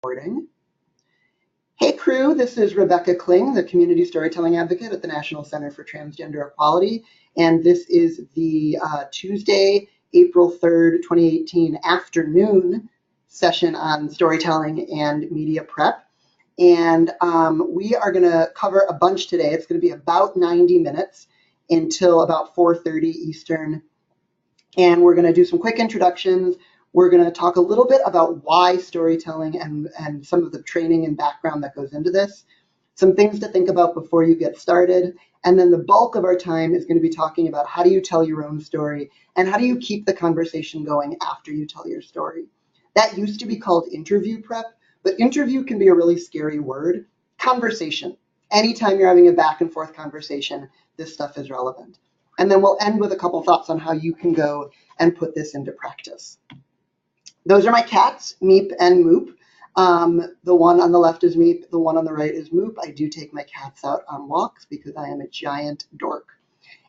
Recording. Hey crew, this is Rebecca Kling, the Community Storytelling Advocate at the National Center for Transgender Equality, and this is the Tuesday, April 3rd, 2018 afternoon session on storytelling and media prep. And we are going to cover a bunch today. It's going to be about 90 minutes until about 4:30 Eastern, and we're going to do some quick introductions. We're going to talk a little bit about why storytelling and some of the training and background that goes into this, some things to think about before you get started, and then the bulk of our time is going to be talking about how do you tell your own story and how do you keep the conversation going after you tell your story. That used to be called interview prep, but interview can be a really scary word. Conversation. Anytime you're having a back and forth conversation, this stuff is relevant. And then we'll end with a couple thoughts on how you can go and put this into practice. Those are my cats, Meep and Moop. The one on the left is Meep, the one on the right is Moop. I do take my cats out on walks because I am a giant dork.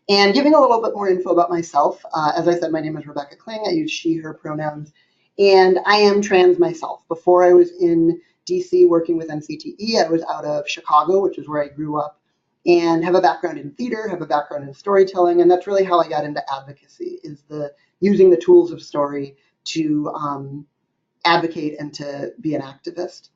And giving a little bit more info about myself, as I said, my name is Rebecca Kling. I use she, her pronouns, and I am trans myself. Before I was in DC working with NCTE, I was out of Chicago, which is where I grew up, and have a background in theater, have a background in storytelling, and that's really how I got into advocacy, is using the tools of story to advocate and to be an activist.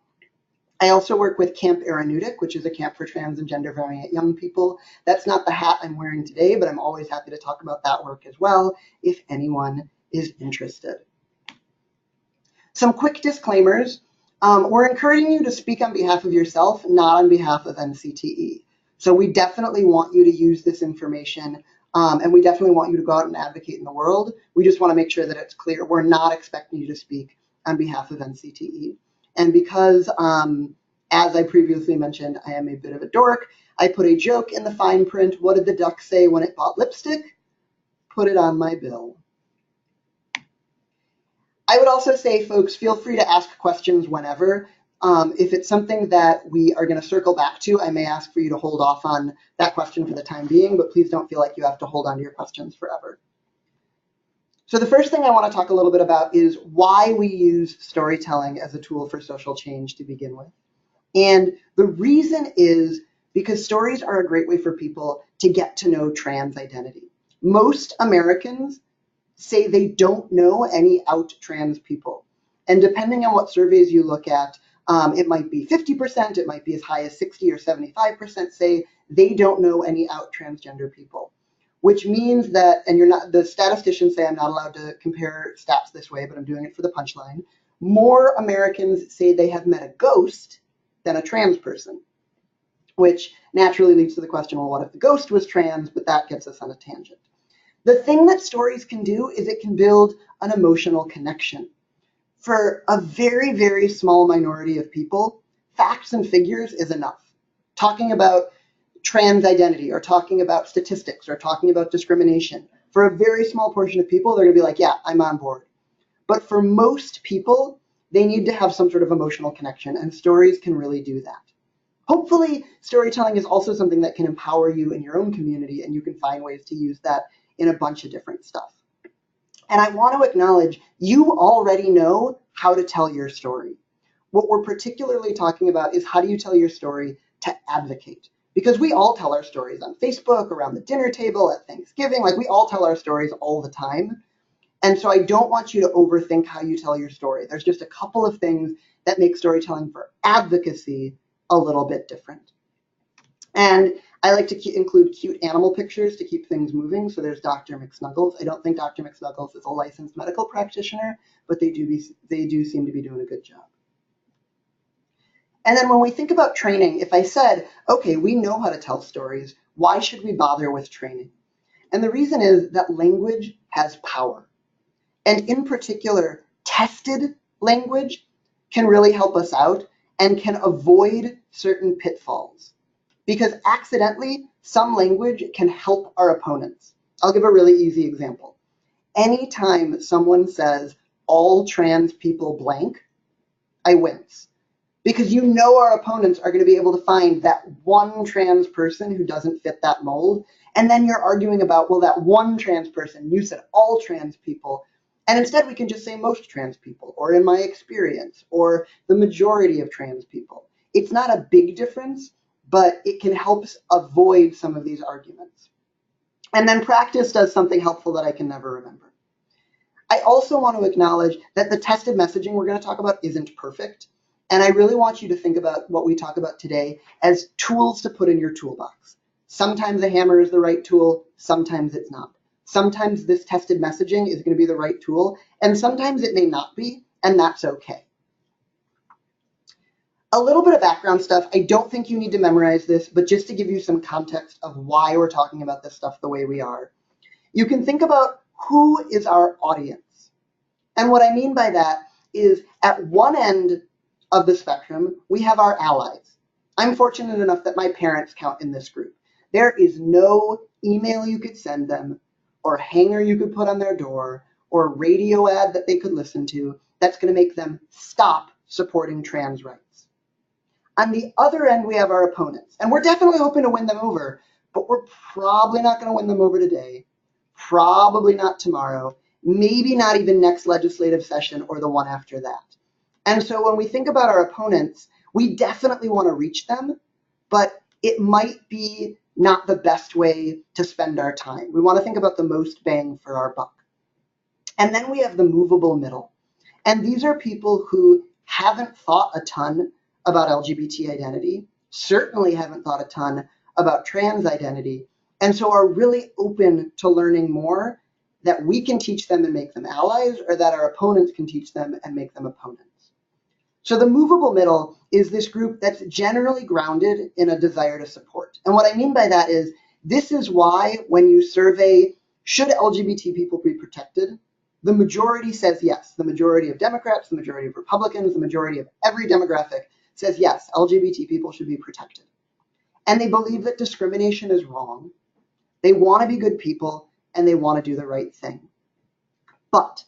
I also work with Camp Aeronautic, which is a camp for trans and gender variant young people. That's not the hat I'm wearing today, but I'm always happy to talk about that work as well if anyone is interested. Some quick disclaimers. We're encouraging you to speak on behalf of yourself, not on behalf of NCTE. So we definitely want you to use this information, and we definitely want you to go out and advocate in the world. We just want to make sure that it's clear. We're not expecting you to speak on behalf of NCTE. And because, as I previously mentioned, I am a bit of a dork, I put a joke in the fine print. What did the duck say when it bought lipstick? Put it on my bill. I would also say, folks, feel free to ask questions whenever. If it's something that we are going to circle back to, I may ask for you to hold off on that question for the time being, but please don't feel like you have to hold on to your questions forever. So the first thing I want to talk a little bit about is why we use storytelling as a tool for social change to begin with. And the reason is because stories are a great way for people to get to know trans identity. Most Americans say they don't know any out trans people. And depending on what surveys you look at, it might be 50%, it might be as high as 60 or 75% say they don't know any out transgender people. Which means that, and the statisticians say I'm not allowed to compare stats this way, but I'm doing it for the punchline. More Americans say they have met a ghost than a trans person, which naturally leads to the question, well, what if the ghost was trans? But that gets us on a tangent. The thing that stories can do is it can build an emotional connection. For a very, very small minority of people, facts and figures is enough. Talking about trans identity or talking about statistics or talking about discrimination, for a very small portion of people, they're going to be like, yeah, I'm on board. But for most people, they need to have some sort of emotional connection, and stories can really do that. Hopefully, storytelling is also something that can empower you in your own community, and you can find ways to use that in a bunch of different stuff. And I want to acknowledge you already know how to tell your story. What we're particularly talking about is how do you tell your story to advocate? Because we all tell our stories on Facebook, around the dinner table, at Thanksgiving, like we all tell our stories all the time. And so I don't want you to overthink how you tell your story. There's just a couple of things that make storytelling for advocacy a little bit different. And I like to include cute animal pictures to keep things moving. So there's Dr. McSnuggles. I don't think Dr. McSnuggles is a licensed medical practitioner, but they do seem to be doing a good job. And then when we think about training, if I said, okay, we know how to tell stories, why should we bother with training? And the reason is that language has power. And in particular, tested language can really help us out and can avoid certain pitfalls. Because accidentally, some language can help our opponents. I'll give a really easy example. Anytime someone says, all trans people blank, I wince. Because you know our opponents are going to be able to find that one trans person who doesn't fit that mold. And then you're arguing about, well, that one trans person, you said all trans people. And instead we can just say most trans people, or in my experience, or the majority of trans people. It's not a big difference, but it can help avoid some of these arguments. And then practice does something helpful that I can never remember. I also want to acknowledge that the tested messaging we're going to talk about isn't perfect. And I really want you to think about what we talk about today as tools to put in your toolbox. Sometimes a hammer is the right tool, sometimes it's not. Sometimes this tested messaging is going to be the right tool, and sometimes it may not be, and that's okay. A little bit of background stuff. I don't think you need to memorize this, but just to give you some context of why we're talking about this stuff the way we are. You can think about who is our audience. And what I mean by that is at one end of the spectrum, we have our allies. I'm fortunate enough that my parents count in this group. There is no email you could send them, or hanger you could put on their door, or radio ad that they could listen to that's going to make them stop supporting trans rights. On the other end, we have our opponents, and we're definitely hoping to win them over, but we're probably not going to win them over today, probably not tomorrow, maybe not even next legislative session or the one after that. And so when we think about our opponents, we definitely want to reach them, but it might be not the best way to spend our time. We want to think about the most bang for our buck. And then we have the movable middle. And these are people who haven't thought a ton about LGBT identity, certainly haven't thought a ton about trans identity, and so are really open to learning more that we can teach them and make them allies, or that our opponents can teach them and make them opponents. So the movable middle is this group that's generally grounded in a desire to support. And what I mean by that is, this is why when you survey, should LGBT people be protected? The majority says yes. The majority of Democrats, the majority of Republicans, the majority of every demographic says yes, LGBT people should be protected. And they believe that discrimination is wrong. They want to be good people, and they want to do the right thing. But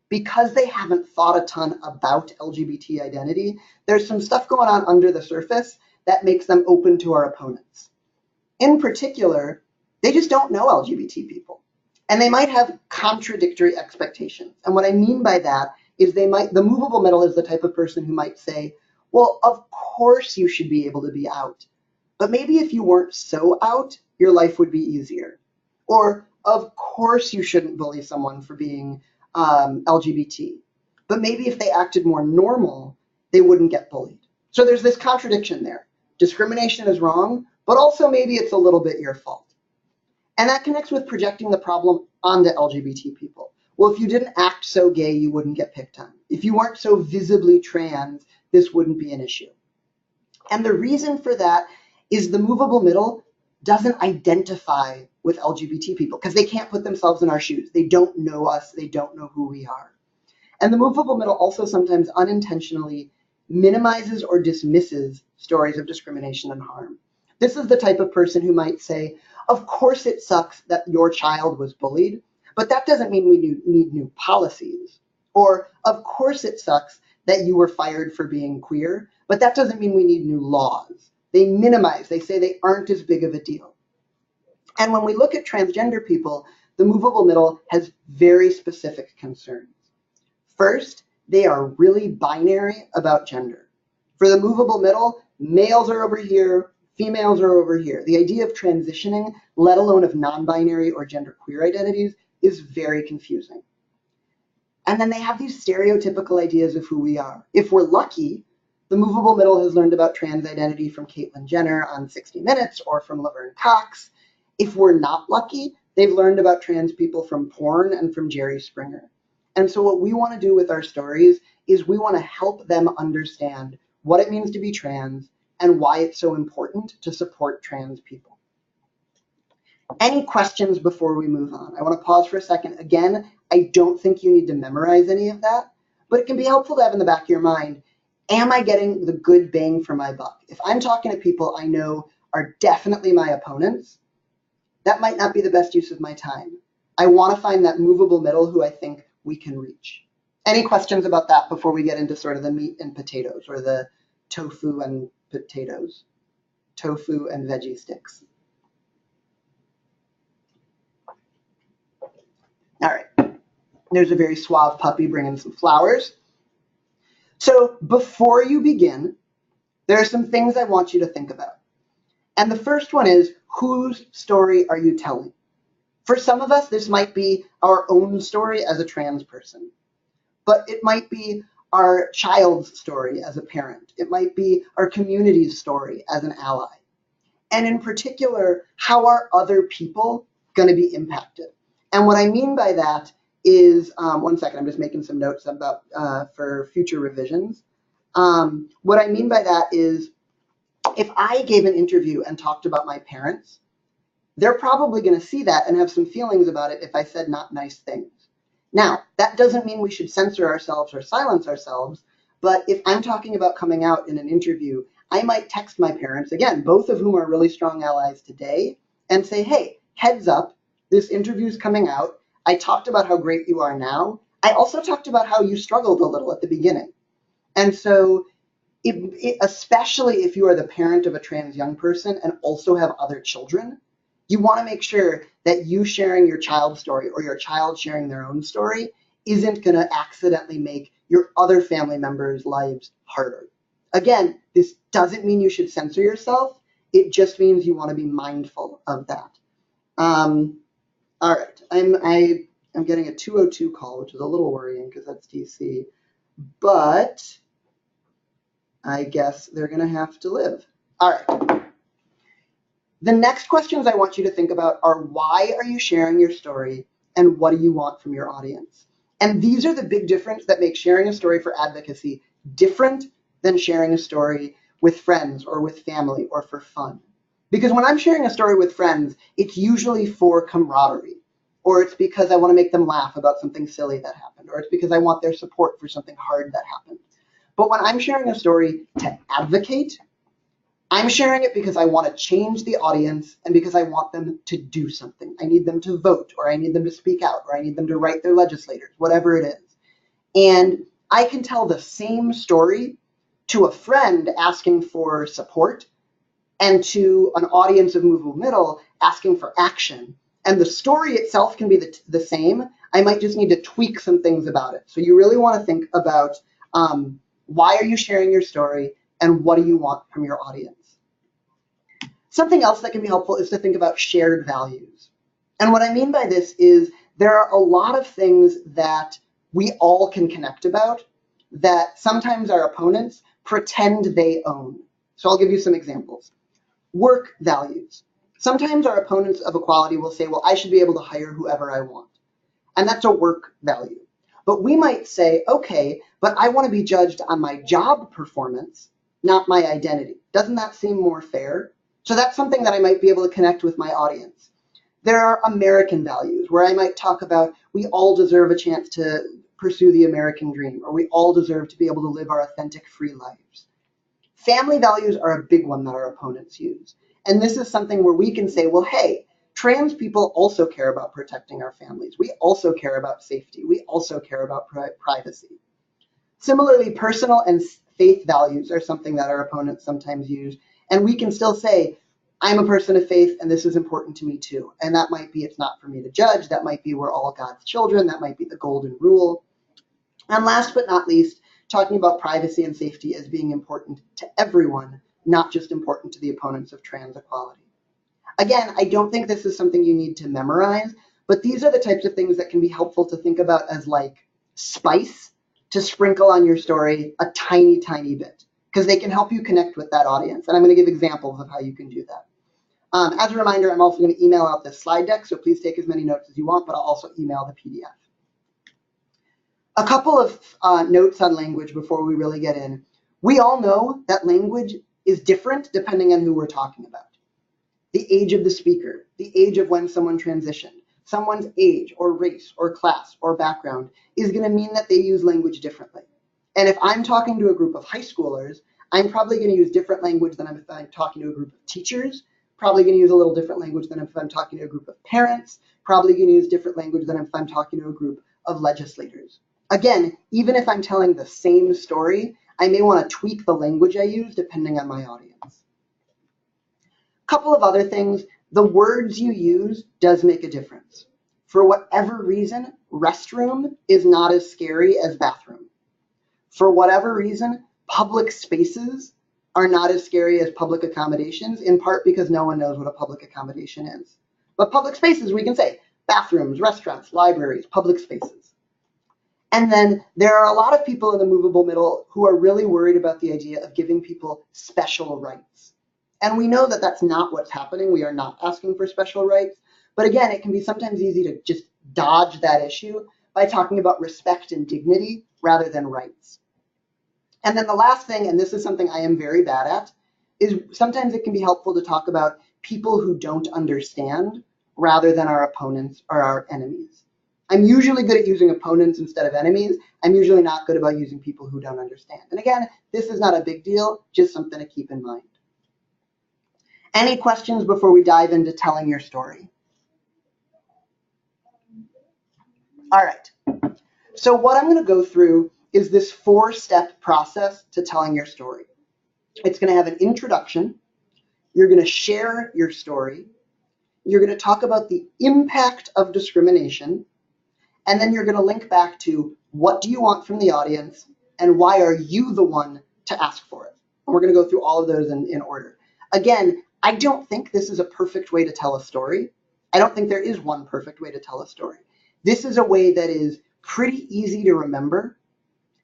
because they haven't thought a ton about LGBT identity, there's some stuff going on under the surface that makes them open to our opponents. In particular, they just don't know LGBT people. And they might have contradictory expectations. And what I mean by that is the movable middle is the type of person who might say, well, of course you should be able to be out. But maybe if you weren't so out, your life would be easier. Or, of course you shouldn't bully someone for being LGBT. But maybe if they acted more normal, they wouldn't get bullied. So there's this contradiction there. Discrimination is wrong, but also maybe it's a little bit your fault. And that connects with projecting the problem onto LGBT people. Well, if you didn't act so gay, you wouldn't get picked on. If you weren't so visibly trans, this wouldn't be an issue. And the reason for that is the movable middle doesn't identify with LGBT people because they can't put themselves in our shoes. They don't know us. They don't know who we are. And the movable middle also sometimes unintentionally minimizes or dismisses stories of discrimination and harm. This is the type of person who might say, of course it sucks that your child was bullied, but that doesn't mean we need new policies. Or, of course it sucks that you were fired for being queer, but that doesn't mean we need new laws. They minimize, they say they aren't as big of a deal. And when we look at transgender people, the movable middle has very specific concerns. First, they are really binary about gender. For the movable middle, males are over here, females are over here. The idea of transitioning, let alone of non-binary or genderqueer identities, is very confusing. And then they have these stereotypical ideas of who we are. If we're lucky, the movable middle has learned about trans identity from Caitlyn Jenner on 60 Minutes or from Laverne Cox. If we're not lucky, they've learned about trans people from porn and from Jerry Springer. And so what we want to do with our stories is we want to help them understand what it means to be trans and why it's so important to support trans people. Any questions before we move on? I want to pause for a second. Again, I don't think you need to memorize any of that, but it can be helpful to have in the back of your mind, am I getting the good bang for my buck? If I'm talking to people I know are definitely my opponents, that might not be the best use of my time. I want to find that movable middle who I think we can reach. Any questions about that before we get into sort of the meat and potatoes, or the tofu and potatoes, tofu and veggie sticks? All right. There's a very suave puppy bringing some flowers. So before you begin, there are some things I want you to think about. And the first one is, whose story are you telling? For some of us, this might be our own story as a trans person, but it might be our child's story as a parent. It might be our community's story as an ally. And in particular, how are other people going to be impacted? And what I mean by that is, one second, I'm just making some notes about for future revisions. What I mean by that is, if I gave an interview and talked about my parents, they're probably going to see that and have some feelings about it if I said not nice things. Now, that doesn't mean we should censor ourselves or silence ourselves, but if I'm talking about coming out in an interview, I might text my parents, again, both of whom are really strong allies today, and say, hey, heads up, this interview's coming out. I talked about how great you are now. I also talked about how you struggled a little at the beginning. And so, especially if you are the parent of a trans young person and also have other children, you want to make sure that you sharing your child's story or your child sharing their own story isn't going to accidentally make your other family members' lives harder. Again, this doesn't mean you should censor yourself. It just means you want to be mindful of that. All right, I'm getting a 202 call, which is a little worrying because that's DC, but I guess they're going to have to live. All right. The next questions I want you to think about are, why are you sharing your story and what do you want from your audience? And these are the big difference that make sharing a story for advocacy different than sharing a story with friends or with family or for fun. Because when I'm sharing a story with friends, it's usually for camaraderie, or it's because I want to make them laugh about something silly that happened, or it's because I want their support for something hard that happened. But when I'm sharing a story to advocate, I'm sharing it because I want to change the audience and because I want them to do something. I need them to vote, or I need them to speak out, or I need them to write their legislators, whatever it is. And I can tell the same story to a friend asking for support and to an audience of Movable Middle asking for action. And the story itself can be the same. I might just need to tweak some things about it. So you really want to think about why are you sharing your story and what do you want from your audience? Something else that can be helpful is to think about shared values. And what I mean by this is, there are a lot of things that we all can connect about that sometimes our opponents pretend they own. So I'll give you some examples. Work values. Sometimes our opponents of equality will say, well, I should be able to hire whoever I want. And that's a work value. But we might say, okay, but I want to be judged on my job performance, not my identity. Doesn't that seem more fair? So that's something that I might be able to connect with my audience. There are American values where I might talk about, we all deserve a chance to pursue the American dream, or we all deserve to be able to live our authentic, free lives. Family values are a big one that our opponents use. And this is something where we can say, well, hey, trans people also care about protecting our families. We also care about safety. We also care about privacy. Similarly, personal and faith values are something that our opponents sometimes use. And we can still say, I'm a person of faith and this is important to me too. And that might be, it's not for me to judge. That might be, we're all God's children. That might be the golden rule. And last but not least, talking about privacy and safety as being important to everyone, not just important to the opponents of trans equality. Again, I don't think this is something you need to memorize, but these are the types of things that can be helpful to think about as like spice to sprinkle on your story a tiny, tiny bit, because they can help you connect with that audience. And I'm going to give examples of how you can do that. As a reminder, I'm also going to email out this slide deck, so please take as many notes as you want, but I'll also email the PDF. A couple of notes on language before we really get in. We all know that language is different depending on who we're talking about. The age of the speaker, the age of when someone transitioned, someone's age or race or class or background is going to mean that they use language differently. And if I'm talking to a group of high schoolers, I'm probably going to use different language than if I'm talking to a group of teachers, probably going to use a little different language than if I'm talking to a group of parents, probably going to use different language than if I'm talking to a group of legislators. Again, even if I'm telling the same story, I may want to tweak the language I use depending on my audience. Couple of other things, the words you use does make a difference. For whatever reason, restroom is not as scary as bathroom. For whatever reason, public spaces are not as scary as public accommodations, in part because no one knows what a public accommodation is. But public spaces, we can say bathrooms, restaurants, libraries, public spaces. And then there are a lot of people in the movable middle who are really worried about the idea of giving people special rights. And we know that that's not what's happening. We are not asking for special rights. But again, it can be sometimes easy to just dodge that issue by talking about respect and dignity rather than rights. And then the last thing, and this is something I am very bad at, is sometimes it can be helpful to talk about people who don't understand rather than our opponents or our enemies. I'm usually good at using opponents instead of enemies. I'm usually not good about using people who don't understand. And again, this is not a big deal, just something to keep in mind. Any questions before we dive into telling your story? All right. So what I'm going to go through is this 4-step process to telling your story. It's going to have an introduction. You're going to share your story. You're going to talk about the impact of discrimination. And then you're going to link back to what do you want from the audience and why are you the one to ask for it? And we're going to go through all of those in order. Again, I don't think this is a perfect way to tell a story. I don't think there is one perfect way to tell a story. This is a way that is pretty easy to remember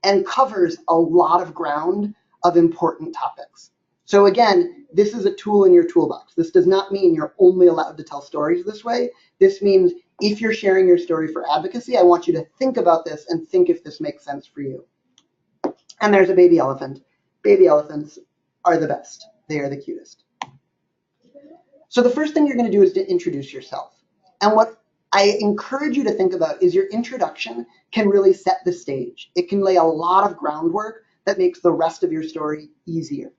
and covers a lot of ground of important topics. So again, this is a tool in your toolbox. This does not mean you're only allowed to tell stories this way. This means if you're sharing your story for advocacy, I want you to think about this and think if this makes sense for you. And there's a baby elephant. Baby elephants are the best. They are the cutest. So the first thing you're going to do is to introduce yourself. And what I encourage you to think about is your introduction can really set the stage. It can lay a lot of groundwork that makes the rest of your story easier.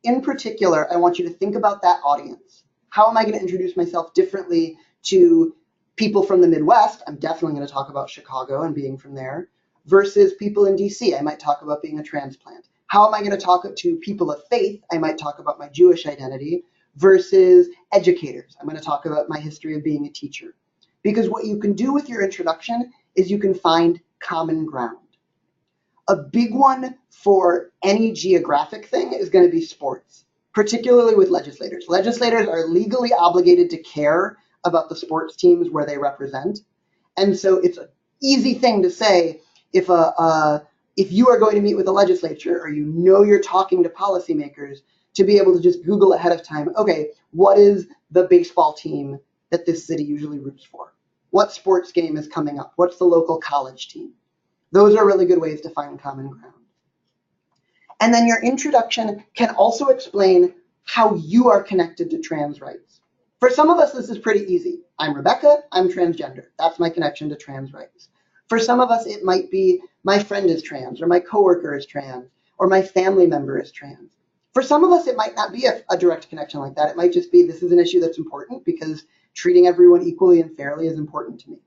In particular, I want you to think about that audience. How am I going to introduce myself differently to people from the Midwest? I'm definitely going to talk about Chicago and being from there, versus people in DC. I might talk about being a transplant. How am I going to talk to people of faith? I might talk about my Jewish identity, versus educators. I'm going to talk about my history of being a teacher. Because what you can do with your introduction is you can find common ground. A big one for any geographic thing is going to be sports, particularly with legislators. Legislators are legally obligated to care about the sports teams where they represent. And so it's an easy thing to say if you are going to meet with a legislature or you know you're talking to policymakers, to be able to just Google ahead of time, okay, what is the baseball team that this city usually roots for? What sports game is coming up? What's the local college team? Those are really good ways to find common ground. And then your introduction can also explain how you are connected to trans rights. For some of us, this is pretty easy. I'm Rebecca, I'm transgender. That's my connection to trans rights. For some of us, it might be my friend is trans, or my coworker is trans, or my family member is trans. For some of us, it might not be a direct connection like that. It might just be this is an issue that's important because treating everyone equally and fairly is important to me.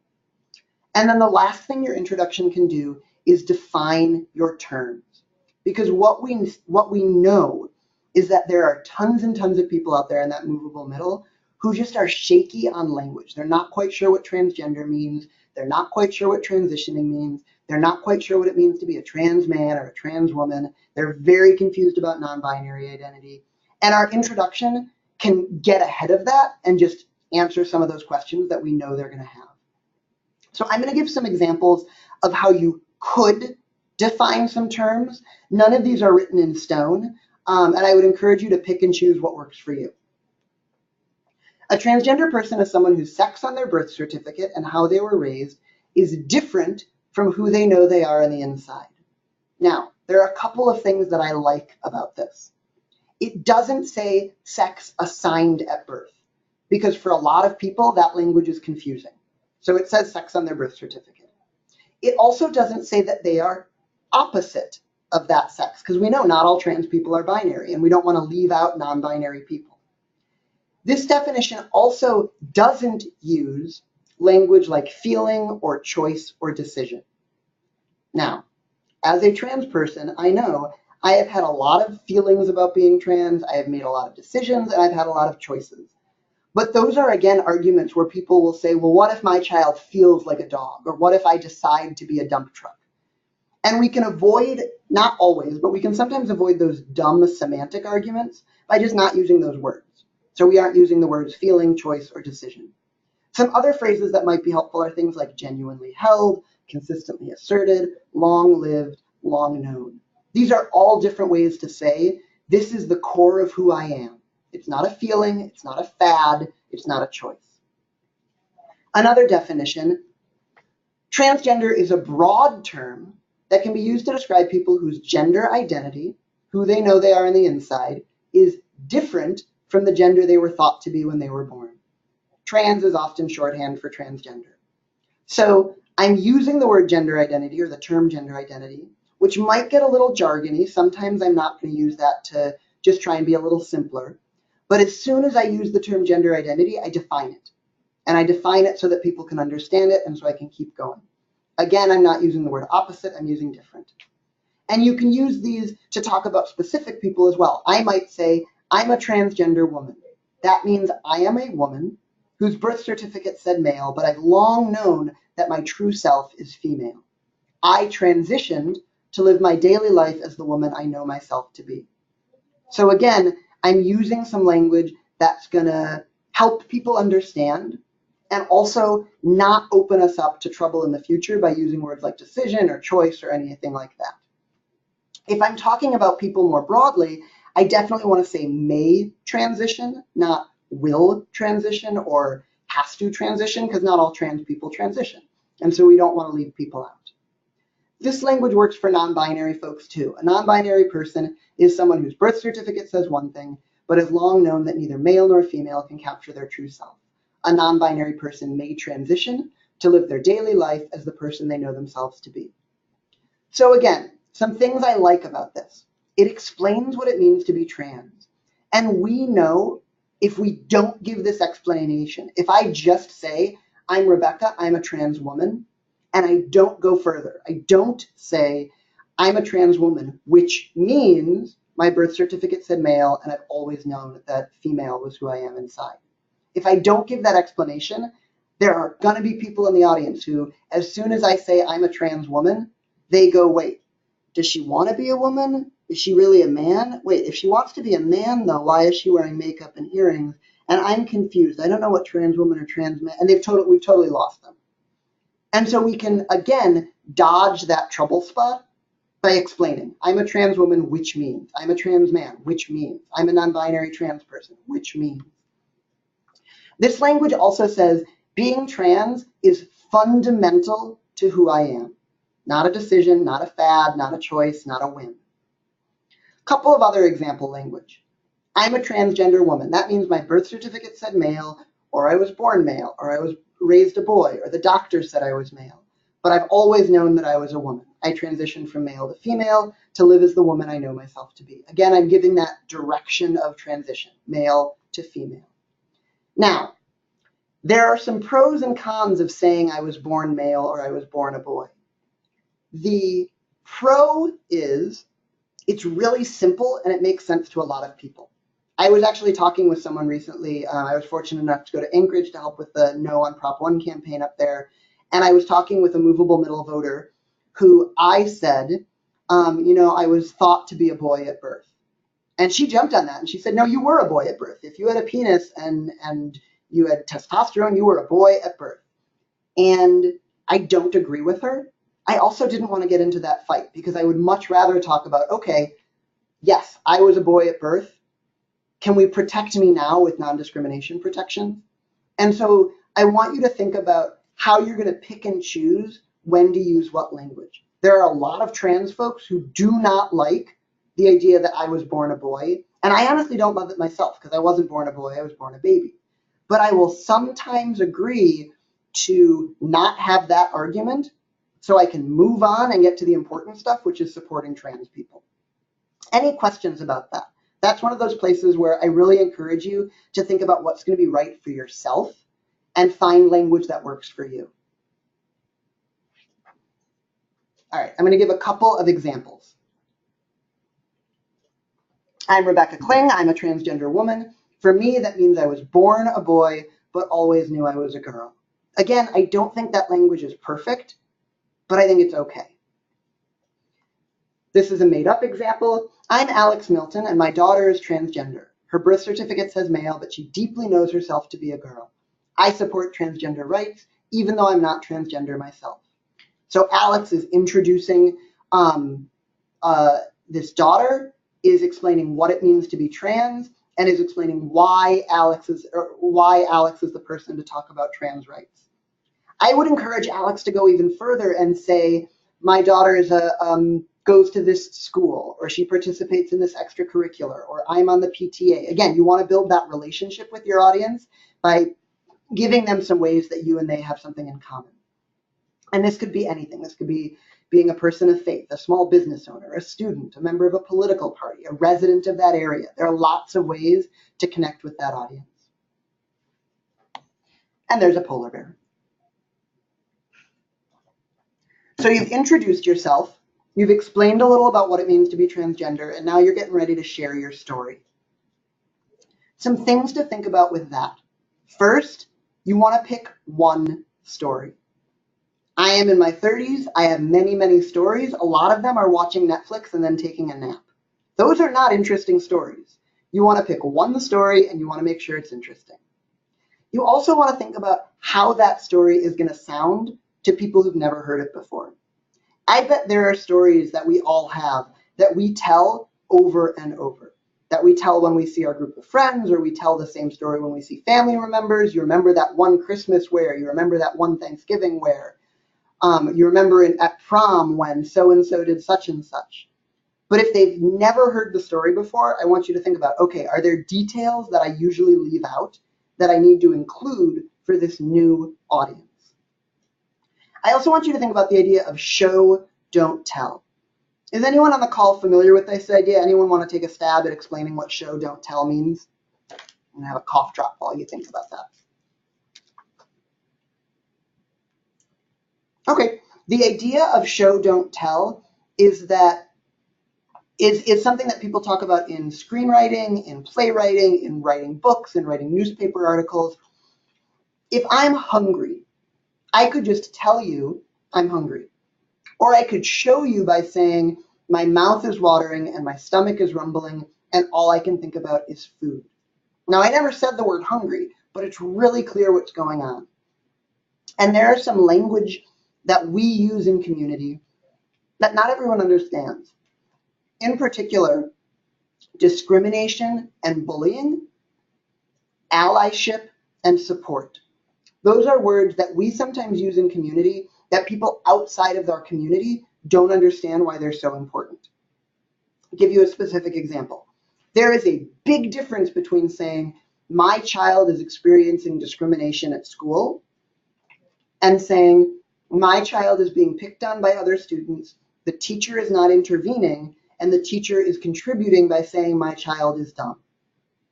And then the last thing your introduction can do is define your terms. Because what we know is that there are tons and tons of people out there in that movable middle who just are shaky on language. They're not quite sure what transgender means. They're not quite sure what transitioning means. They're not quite sure what it means to be a trans man or a trans woman. They're very confused about non-binary identity. And our introduction can get ahead of that and just answer some of those questions that we know they're going to have. So I'm going to give some examples of how you could define some terms. None of these are written in stone, and I would encourage you to pick and choose what works for you. A transgender person is someone whose sex on their birth certificate and how they were raised is different from who they know they are on the inside. Now, there are a couple of things that I like about this. It doesn't say sex assigned at birth, because for a lot of people, that language is confusing. So it says sex on their birth certificate. It also doesn't say that they are opposite of that sex, because we know not all trans people are binary, and we don't want to leave out non-binary people. This definition also doesn't use language like feeling or choice or decision. Now, as a trans person, I know I have had a lot of feelings about being trans, I have made a lot of decisions, and I've had a lot of choices. But those are, again, arguments where people will say, well, what if my child feels like a dog? Or what if I decide to be a dump truck? And we can avoid, not always, but we can sometimes avoid those dumb semantic arguments by just not using those words. So we aren't using the words feeling, choice, or decision. Some other phrases that might be helpful are things like genuinely held, consistently asserted, long-lived, long-known. These are all different ways to say, this is the core of who I am. It's not a feeling, it's not a fad, it's not a choice. Another definition, transgender is a broad term that can be used to describe people whose gender identity, who they know they are on the inside, is different from the gender they were thought to be when they were born. Trans is often shorthand for transgender. So I'm using the word gender identity or the term gender identity, which might get a little jargony. Sometimes I'm not going to use that to just try and be a little simpler. But as soon as I use the term gender identity, I define it. And I define it so that people can understand it and so I can keep going. Again, I'm not using the word opposite, I'm using different. And you can use these to talk about specific people as well. I might say, I'm a transgender woman. That means I am a woman whose birth certificate said male, but I've long known that my true self is female. I transitioned to live my daily life as the woman I know myself to be. So again, I'm using some language that's going to help people understand and also not open us up to trouble in the future by using words like decision or choice or anything like that. If I'm talking about people more broadly, I definitely want to say may transition, not will transition or has to transition, because not all trans people transition. And so we don't want to leave people out. This language works for non-binary folks too. A non-binary person is someone whose birth certificate says one thing, but has long known that neither male nor female can capture their true self. A non-binary person may transition to live their daily life as the person they know themselves to be. So again, some things I like about this. It explains what it means to be trans. And we know if we don't give this explanation, if I just say, I'm Rebecca, I'm a trans woman, and I don't go further, I don't say, I'm a trans woman, which means my birth certificate said male, and I've always known that female was who I am inside. If I don't give that explanation, there are going to be people in the audience who, as soon as I say I'm a trans woman, they go, wait, does she want to be a woman? Is she really a man? Wait, if she wants to be a man, though, why is she wearing makeup and earrings? And I'm confused. I don't know what trans woman or trans man, and we've totally lost them. And so we can, again, dodge that trouble spot by explaining, I'm a trans woman, which means. I'm a trans man, which means. I'm a non-binary trans person, which means. This language also says being trans is fundamental to who I am. Not a decision, not a fad, not a choice, not a whim. Couple of other example language. I'm a transgender woman. That means my birth certificate said male, or I was born male, or I was raised a boy, or the doctor said I was male. But I've always known that I was a woman. I transitioned from male to female to live as the woman I know myself to be. Again, I'm giving that direction of transition, male to female. Now, there are some pros and cons of saying I was born male or I was born a boy. The pro is it's really simple and it makes sense to a lot of people. I was actually talking with someone recently. I was fortunate enough to go to Anchorage to help with the No on Prop 1 campaign up there. And I was talking with a movable middle voter who I said, I was thought to be a boy at birth. And she jumped on that and she said, no, you were a boy at birth. If you had a penis and you had testosterone, you were a boy at birth. And I don't agree with her. I also didn't want to get into that fight because I would much rather talk about, okay, yes, I was a boy at birth. Can we protect me now with non-discrimination protection? And so I want you to think about how you're going to pick and choose when to use what language. There are a lot of trans folks who do not like the idea that I was born a boy. And I honestly don't love it myself because I wasn't born a boy, I was born a baby. But I will sometimes agree to not have that argument so I can move on and get to the important stuff, which is supporting trans people. Any questions about that? That's one of those places where I really encourage you to think about what's going to be right for yourself and find language that works for you. All right, I'm going to give a couple of examples. I'm Rebecca Kling. I'm a transgender woman For me, that means I was born a boy, but always knew I was a girl. Again, I don't think that language is perfect, but I think it's okay. This is a made-up example. I'm Alex Milton, and my daughter is transgender. Her birth certificate says male, but she deeply knows herself to be a girl. I support transgender rights, even though I'm not transgender myself. So Alex is introducing this daughter, is explaining what it means to be trans, and is explaining why Alex is the person to talk about trans rights. I would encourage Alex to go even further and say, my daughter is goes to this school, or she participates in this extracurricular, or I'm on the PTA. Again, you want to build that relationship with your audience by giving them some ways that you and they have something in common. And this could be anything. This could be being a person of faith, a small business owner, a student, a member of a political party, a resident of that area. There are lots of ways to connect with that audience. And there's a polar bear. So you've introduced yourself, you've explained a little about what it means to be transgender, and now you're getting ready to share your story. Some things to think about with that. First, you want to pick one story. I am in my 30s. I have many, many stories. A lot of them are watching Netflix and then taking a nap. Those are not interesting stories. You want to pick one story and you want to make sure it's interesting. You also want to think about how that story is going to sound to people who've never heard it before. I bet there are stories that we all have that we tell over and over, that we tell when we see our group of friends, or we tell the same story when we see family members. You remember that one Christmas where, you remember that one Thanksgiving where, you remember at prom when so-and-so did such and such. But if they've never heard the story before, I want you to think about, okay, are there details that I usually leave out that I need to include for this new audience? I also want you to think about the idea of show, don't tell. Is anyone on the call familiar with this idea? Anyone want to take a stab at explaining what show, don't tell means? I'm going to have a cough drop while you think about that. Okay, the idea of show, don't tell is something that people talk about in screenwriting, in playwriting, in writing books, in writing newspaper articles. If I'm hungry, I could just tell you I'm hungry. Or I could show you by saying my mouth is watering and my stomach is rumbling and all I can think about is food. Now, I never said the word hungry, but it's really clear what's going on. And there are some language that we use in community that not everyone understands. In particular, discrimination and bullying, allyship and support. Those are words that we sometimes use in community that people outside of our community don't understand why they're so important. I'll give you a specific example. There is a big difference between saying my child is experiencing discrimination at school and saying my child is being picked on by other students, the teacher is not intervening, and the teacher is contributing by saying my child is dumb.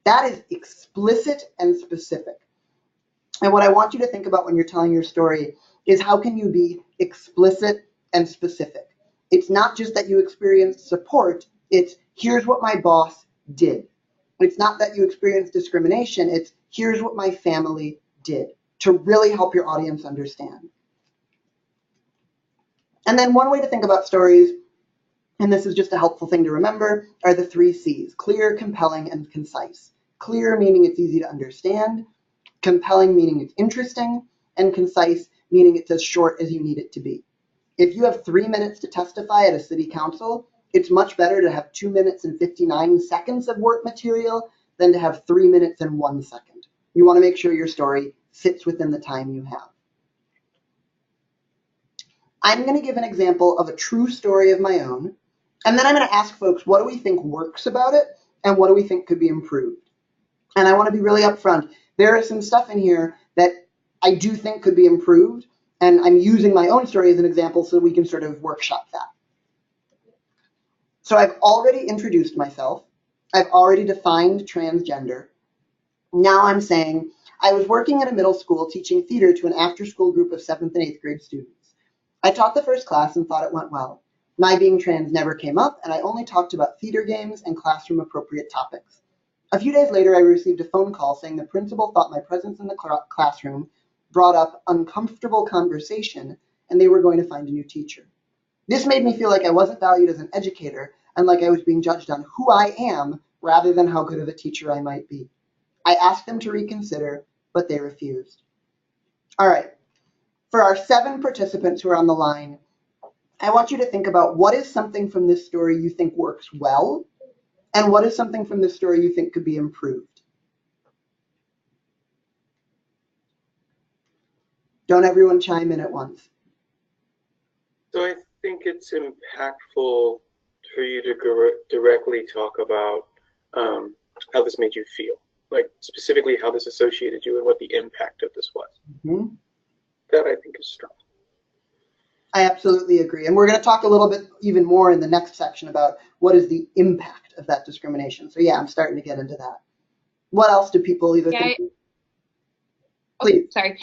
That is explicit and specific. And what I want you to think about when you're telling your story is how can you be explicit and specific? It's not just that you experienced support, it's here's what my boss did. It's not that you experienced discrimination, it's here's what my family did, to really help your audience understand. And then one way to think about stories, and this is just a helpful thing to remember, are the 3 C's: clear, compelling, and concise. Clear meaning it's easy to understand, compelling meaning it's interesting, and concise meaning it's as short as you need it to be. If you have 3 minutes to testify at a city council, it's much better to have 2 minutes and 59 seconds of work material than to have 3 minutes and 1 second. You want to make sure your story fits within the time you have. I'm going to give an example of a true story of my own, and then I'm going to ask folks, what do we think works about it, and what do we think could be improved? And I want to be really upfront. There is some stuff in here that I do think could be improved, and I'm using my own story as an example so we can sort of workshop that. So I've already introduced myself. I've already defined transgender. Now I'm saying I was working at a middle school teaching theater to an after-school group of 7th and 8th grade students. I taught the first class and thought it went well. My being trans never came up, and I only talked about theater games and classroom-appropriate topics. A few days later, I received a phone call saying the principal thought my presence in the classroom brought up uncomfortable conversation and they were going to find a new teacher. This made me feel like I wasn't valued as an educator and like I was being judged on who I am rather than how good of a teacher I might be. I asked them to reconsider, but they refused. All right, for our 7 participants who are on the line, I want you to think about what is something from this story you think works well, and what is something from this story you think could be improved. Don't everyone chime in at once. So I think it's impactful for you to directly talk about how this made you feel, like specifically how this associated you and what the impact of this was. Mm-hmm. That I think is strong. I absolutely agree. And we're going to talk a little bit even more in the next section about what is the impact of that discrimination. So yeah, I'm starting to get into that. What else do people either think? Please. Sorry.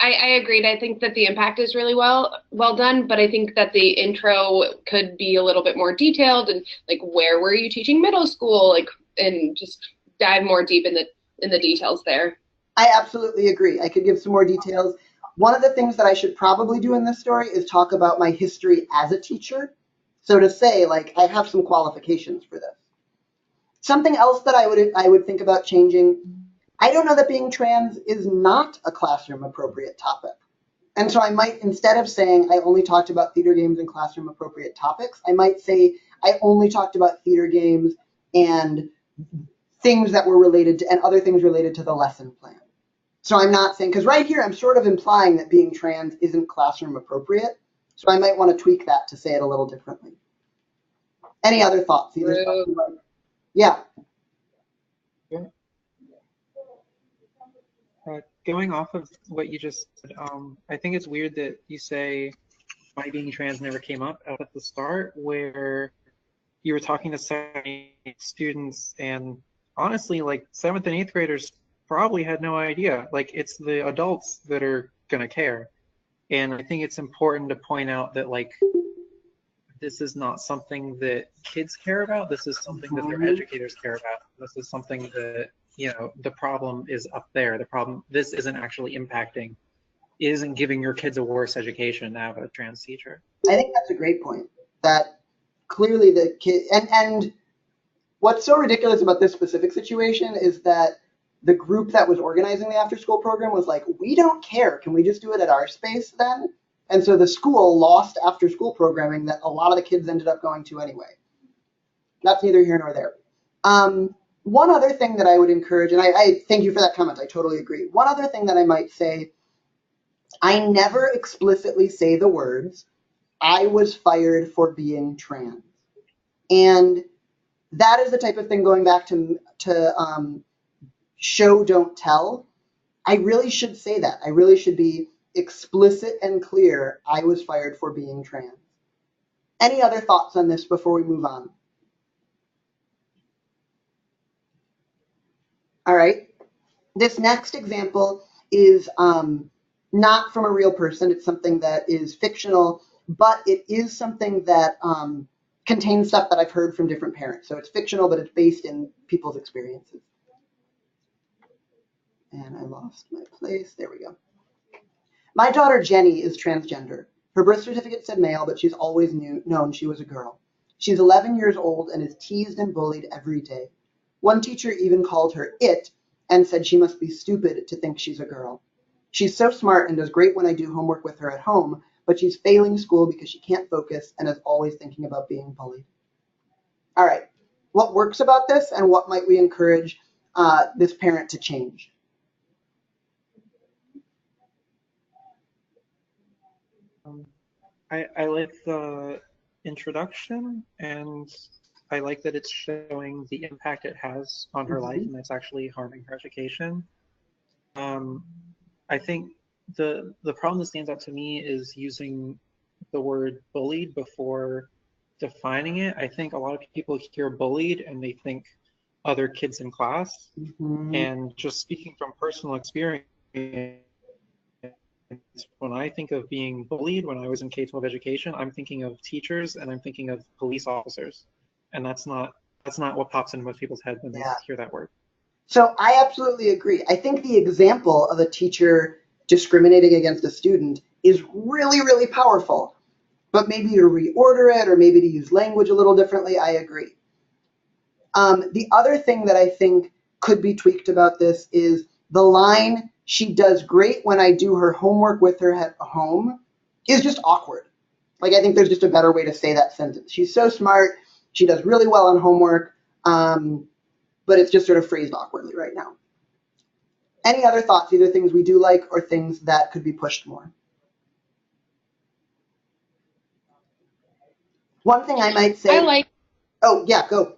I agreed. I think that the impact is really well done, but I think that the intro could be a little bit more detailed and like where were you teaching middle school, like, and just dive more deep in the details there. I absolutely agree. I could give some more details. One of the things that I should probably do in this story is talk about my history as a teacher. So to say, like, I have some qualifications for this. Something else that I would think about changing, I don't know that being trans is not a classroom appropriate topic. And so I might, instead of saying I only talked about theater games and classroom appropriate topics, I might say I only talked about theater games and things that were related to, and other things related to the lesson plan. So I'm not saying, because right here I'm sort of implying that being trans isn't classroom appropriate. So I might want to tweak that to say it a little differently. Any other thoughts? Yeah. Going off of what you just said, I think it's weird that you say my being trans never came up at the start, where you were talking to students, and honestly, like 7th and 8th graders probably had no idea. Like, it's the adults that are gonna care. And I think it's important to point out that, like, this is not something that kids care about. This is something that their educators care about. This is something that, you know, the problem is up there. The problem, this isn't actually impacting, isn't giving your kids a worse education to have a trans teacher. I think that's a great point. That clearly the kid, and what's so ridiculous about this specific situation is that the group that was organizing the after school program was like, we don't care. Can we just do it at our space then? And so the school lost after school programming that a lot of the kids ended up going to anyway. That's neither here nor there. One other thing that I would encourage, and I thank you for that comment, I totally agree. One other thing that I might say, I never explicitly say the words, I was fired for being trans. And that is the type of thing, going back to show, don't tell. I really should say that. I really should be explicit and clear, I was fired for being trans. Any other thoughts on this before we move on? All right. This next example is not from a real person. It's something that is fictional, but it is something that contains stuff that I've heard from different parents. So it's fictional, but it's based in people's experiences. And I lost my place. There we go. My daughter Jenny is transgender. Her birth certificate said male, but she's always known she was a girl. She's 11 years old and is teased and bullied every day. One teacher even called her it and said she must be stupid to think she's a girl. She's so smart and does great when I do homework with her at home, but she's failing school because she can't focus and is always thinking about being bullied. All right, what works about this and what might we encourage this parent to change? I like the introduction, and I like that it's showing the impact it has on her life, and it's actually harming her education. I think the problem that stands out to me is using the word bullied before defining it. I think a lot of people hear bullied and they think other kids in class. And just speaking from personal experience, when I think of being bullied when I was in K-12 education, I'm thinking of teachers and I'm thinking of police officers. And that's not that's not what pops into most people's head when they hear that word. So I absolutely agree. I think the example of a teacher discriminating against a student is really, really powerful. But maybe to reorder it or maybe to use language a little differently, I agree. The other thing that I think could be tweaked about this is the line, "She does great when I do her homework with her at home," is just awkward. Like, I think there's just a better way to say that sentence. She's so smart. She does really well on homework, but it's just sort of phrased awkwardly right now. Any other thoughts, either things we do like or things that could be pushed more? One thing I might say. Oh, yeah, go.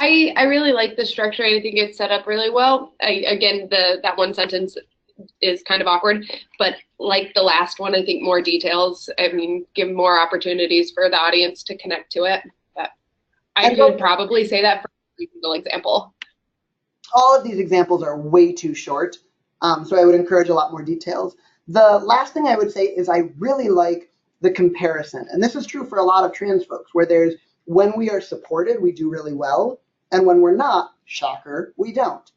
I really like the structure. I think it's set up really well. Again, that one sentence is kind of awkward, but like the last one, I think more details, I mean, give more opportunities for the audience to connect to it. But I could probably say that for every single example. All of these examples are way too short, so I would encourage a lot more details. The last thing I would say is I really like the comparison, and this is true for a lot of trans folks, where there's when we are supported, we do really well, and when we're not, shocker, we don't.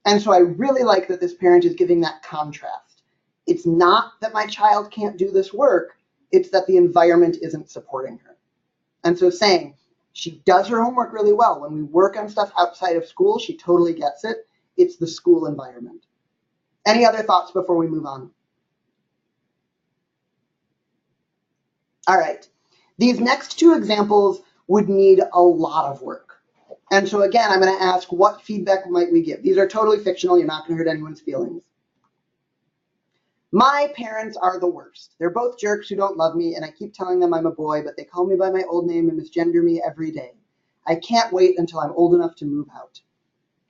And so I really like that this parent is giving that contrast. It's not that my child can't do this work, it's that the environment isn't supporting her. And so saying, she does her homework really well. When we work on stuff outside of school, she totally gets it. It's the school environment. Any other thoughts before we move on? All right. These next two examples would need a lot of work. And so again, I'm going to ask, what feedback might we give? These are totally fictional. You're not going to hurt anyone's feelings. My parents are the worst. They're both jerks who don't love me, and I keep telling them I'm a boy, but they call me by my old name and misgender me every day. I can't wait until I'm old enough to move out.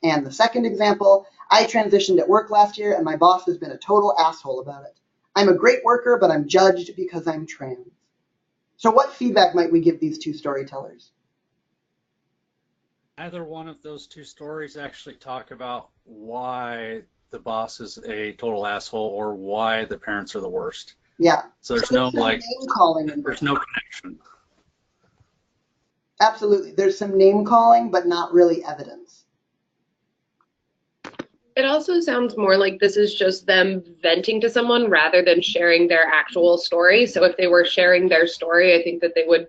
And the second example, I transitioned at work last year, and my boss has been a total asshole about it. I'm a great worker, but I'm judged because I'm trans. So what feedback might we give these two storytellers? Either one of those two stories actually talk about why the boss is a total asshole or why the parents are the worst. Yeah. So there's no like name calling in there's no connection. Absolutely. There's some name calling, but not really evidence. It also sounds more like this is just them venting to someone rather than sharing their actual story. So if they were sharing their story, I think that they would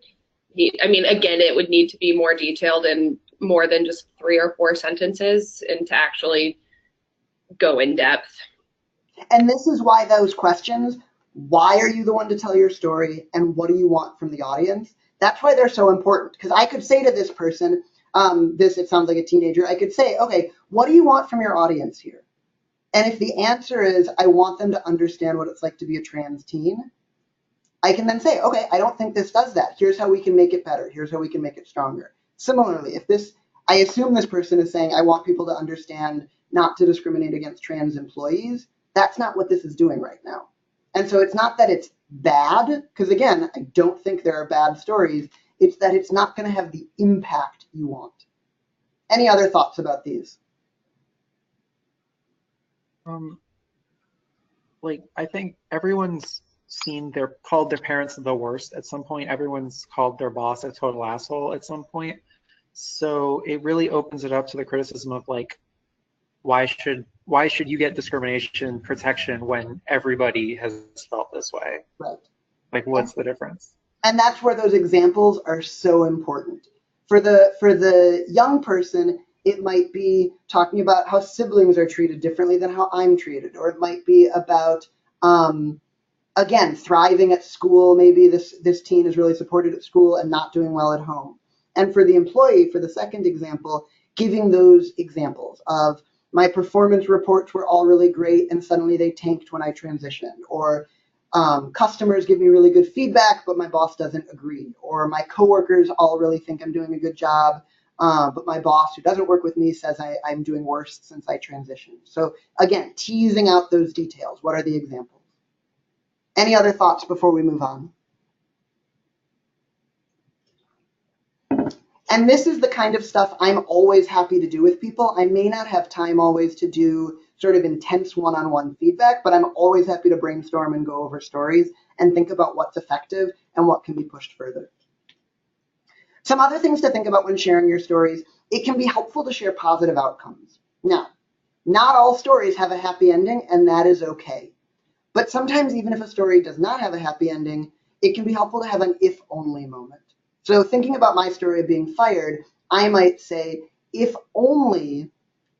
need, I mean, again, it would need to be more detailed and more than just 3 or 4 sentences and to actually go in depth. And this is why those questions, why are you the one to tell your story and what do you want from the audience? That's why they're so important. Because I could say to this person, it sounds like a teenager, I could say, okay, what do you want from your audience here? And if the answer is, I want them to understand what it's like to be a trans teen, I can then say, okay, I don't think this does that. Here's how we can make it better. Here's how we can make it stronger. Similarly, I assume this person is saying, I want people to understand not to discriminate against trans employees. That's not what this is doing right now. And so it's not that it's bad, because again, I don't think there are bad stories. It's that it's not going to have the impact you want. Any other thoughts about these? I think everyone's called their parents the worst at some point. Everyone's called their boss a total asshole at some point. So it really opens it up to the criticism of like, why should you get discrimination protection when everybody has felt this way? Right. Like, what's the difference? And that's where those examples are so important. For the young person, it might be talking about how siblings are treated differently than how I'm treated, or it might be about again, thriving at school. Maybe this teen is really supported at school and not doing well at home. And for the employee, for the second example, giving those examples of my performance reports were all really great and suddenly they tanked when I transitioned, or customers give me really good feedback, but my boss doesn't agree, or my coworkers all really think I'm doing a good job, but my boss who doesn't work with me says I'm doing worse since I transitioned. So again, teasing out those details. What are the examples? Any other thoughts before we move on? And this is the kind of stuff I'm always happy to do with people. I may not have time always to do sort of intense one-on-one feedback, but I'm always happy to brainstorm and go over stories and think about what's effective and what can be pushed further. Some other things to think about when sharing your stories: it can be helpful to share positive outcomes. Now, not all stories have a happy ending, and that is okay. But sometimes, even if a story does not have a happy ending, it can be helpful to have an if-only moment. So thinking about my story of being fired, I might say, if only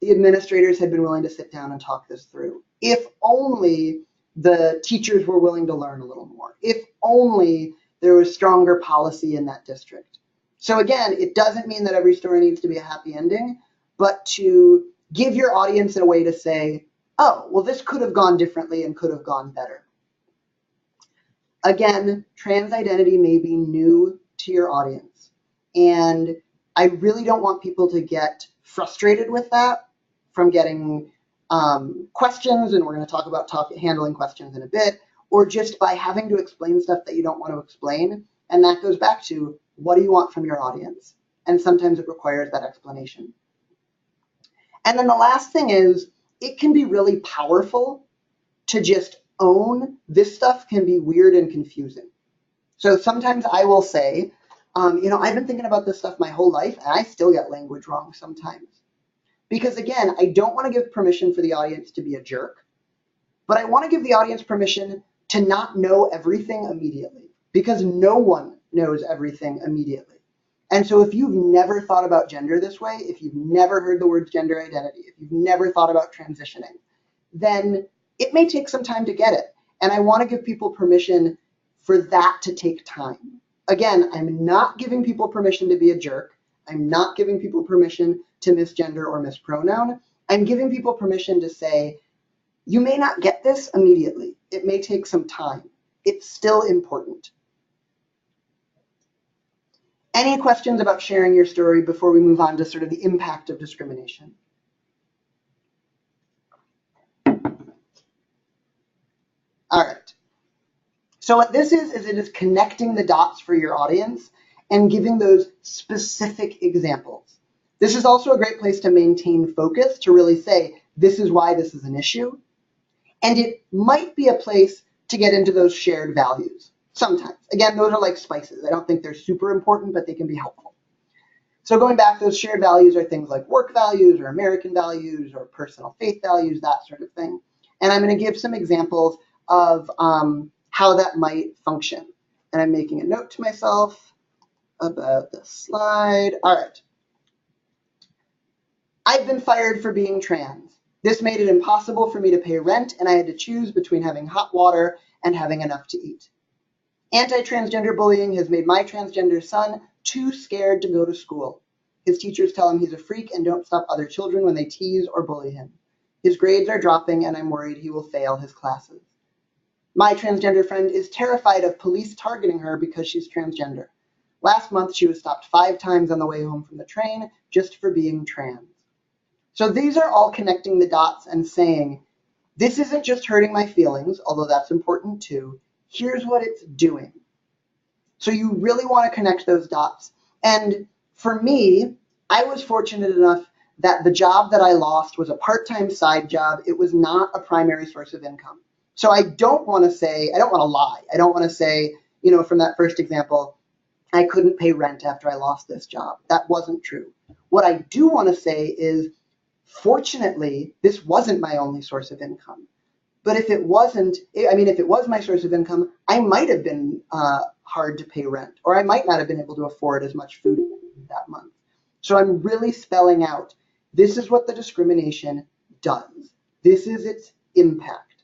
the administrators had been willing to sit down and talk this through. If only the teachers were willing to learn a little more. If only there was stronger policy in that district. So again, it doesn't mean that every story needs to be a happy ending, but to give your audience a way to say, oh, well, this could have gone differently and could have gone better. Again, trans identity may be new to your audience, and I really don't want people to get frustrated with that from getting questions, and we're going to talk about handling questions in a bit, or just by having to explain stuff that you don't want to explain. And that goes back to, what do you want from your audience? And sometimes it requires that explanation. And then the last thing is, it can be really powerful to just own this stuff can be weird and confusing. So sometimes I will say, I've been thinking about this stuff my whole life, and I still get language wrong sometimes. Because again, I don't want to give permission for the audience to be a jerk, but I want to give the audience permission to not know everything immediately, because no one knows everything immediately. And so if you've never thought about gender this way, if you've never heard the words gender identity, if you've never thought about transitioning, then it may take some time to get it. And I want to give people permission for that to take time. Again, I'm not giving people permission to be a jerk. I'm not giving people permission to misgender or mispronoun. I'm giving people permission to say, you may not get this immediately. It may take some time. It's still important. Any questions about sharing your story before we move on to sort of the impact of discrimination? All right. So what this is it is connecting the dots for your audience and giving those specific examples. This is also a great place to maintain focus, to really say, this is why this is an issue. And it might be a place to get into those shared values sometimes. Again, those are like spices. I don't think they're super important, but they can be helpful. So going back, those shared values are things like work values or American values or personal faith values, that sort of thing. And I'm going to give some examples of how that might function. And I'm making a note to myself about this slide. All right. I've been fired for being trans. This made it impossible for me to pay rent, and I had to choose between having hot water and having enough to eat. Anti-transgender bullying has made my transgender son too scared to go to school. His teachers tell him he's a freak and don't stop other children when they tease or bully him. His grades are dropping, and I'm worried he will fail his classes. My transgender friend is terrified of police targeting her because she's transgender. Last month, she was stopped 5 times on the way home from the train just for being trans. So these are all connecting the dots and saying, this isn't just hurting my feelings, although that's important too. Here's what it's doing. So you really want to connect those dots. And for me, I was fortunate enough that the job that I lost was a part-time side job. It was not a primary source of income. So I don't want to lie. I don't want to say, from that first example, I couldn't pay rent after I lost this job. That wasn't true. What I do want to say is, fortunately, this wasn't my only source of income. But if it wasn't, if it was my source of income, I might have been hard to pay rent, or I might not have been able to afford as much food that month. So I'm really spelling out, this is what the discrimination does. This is its impact.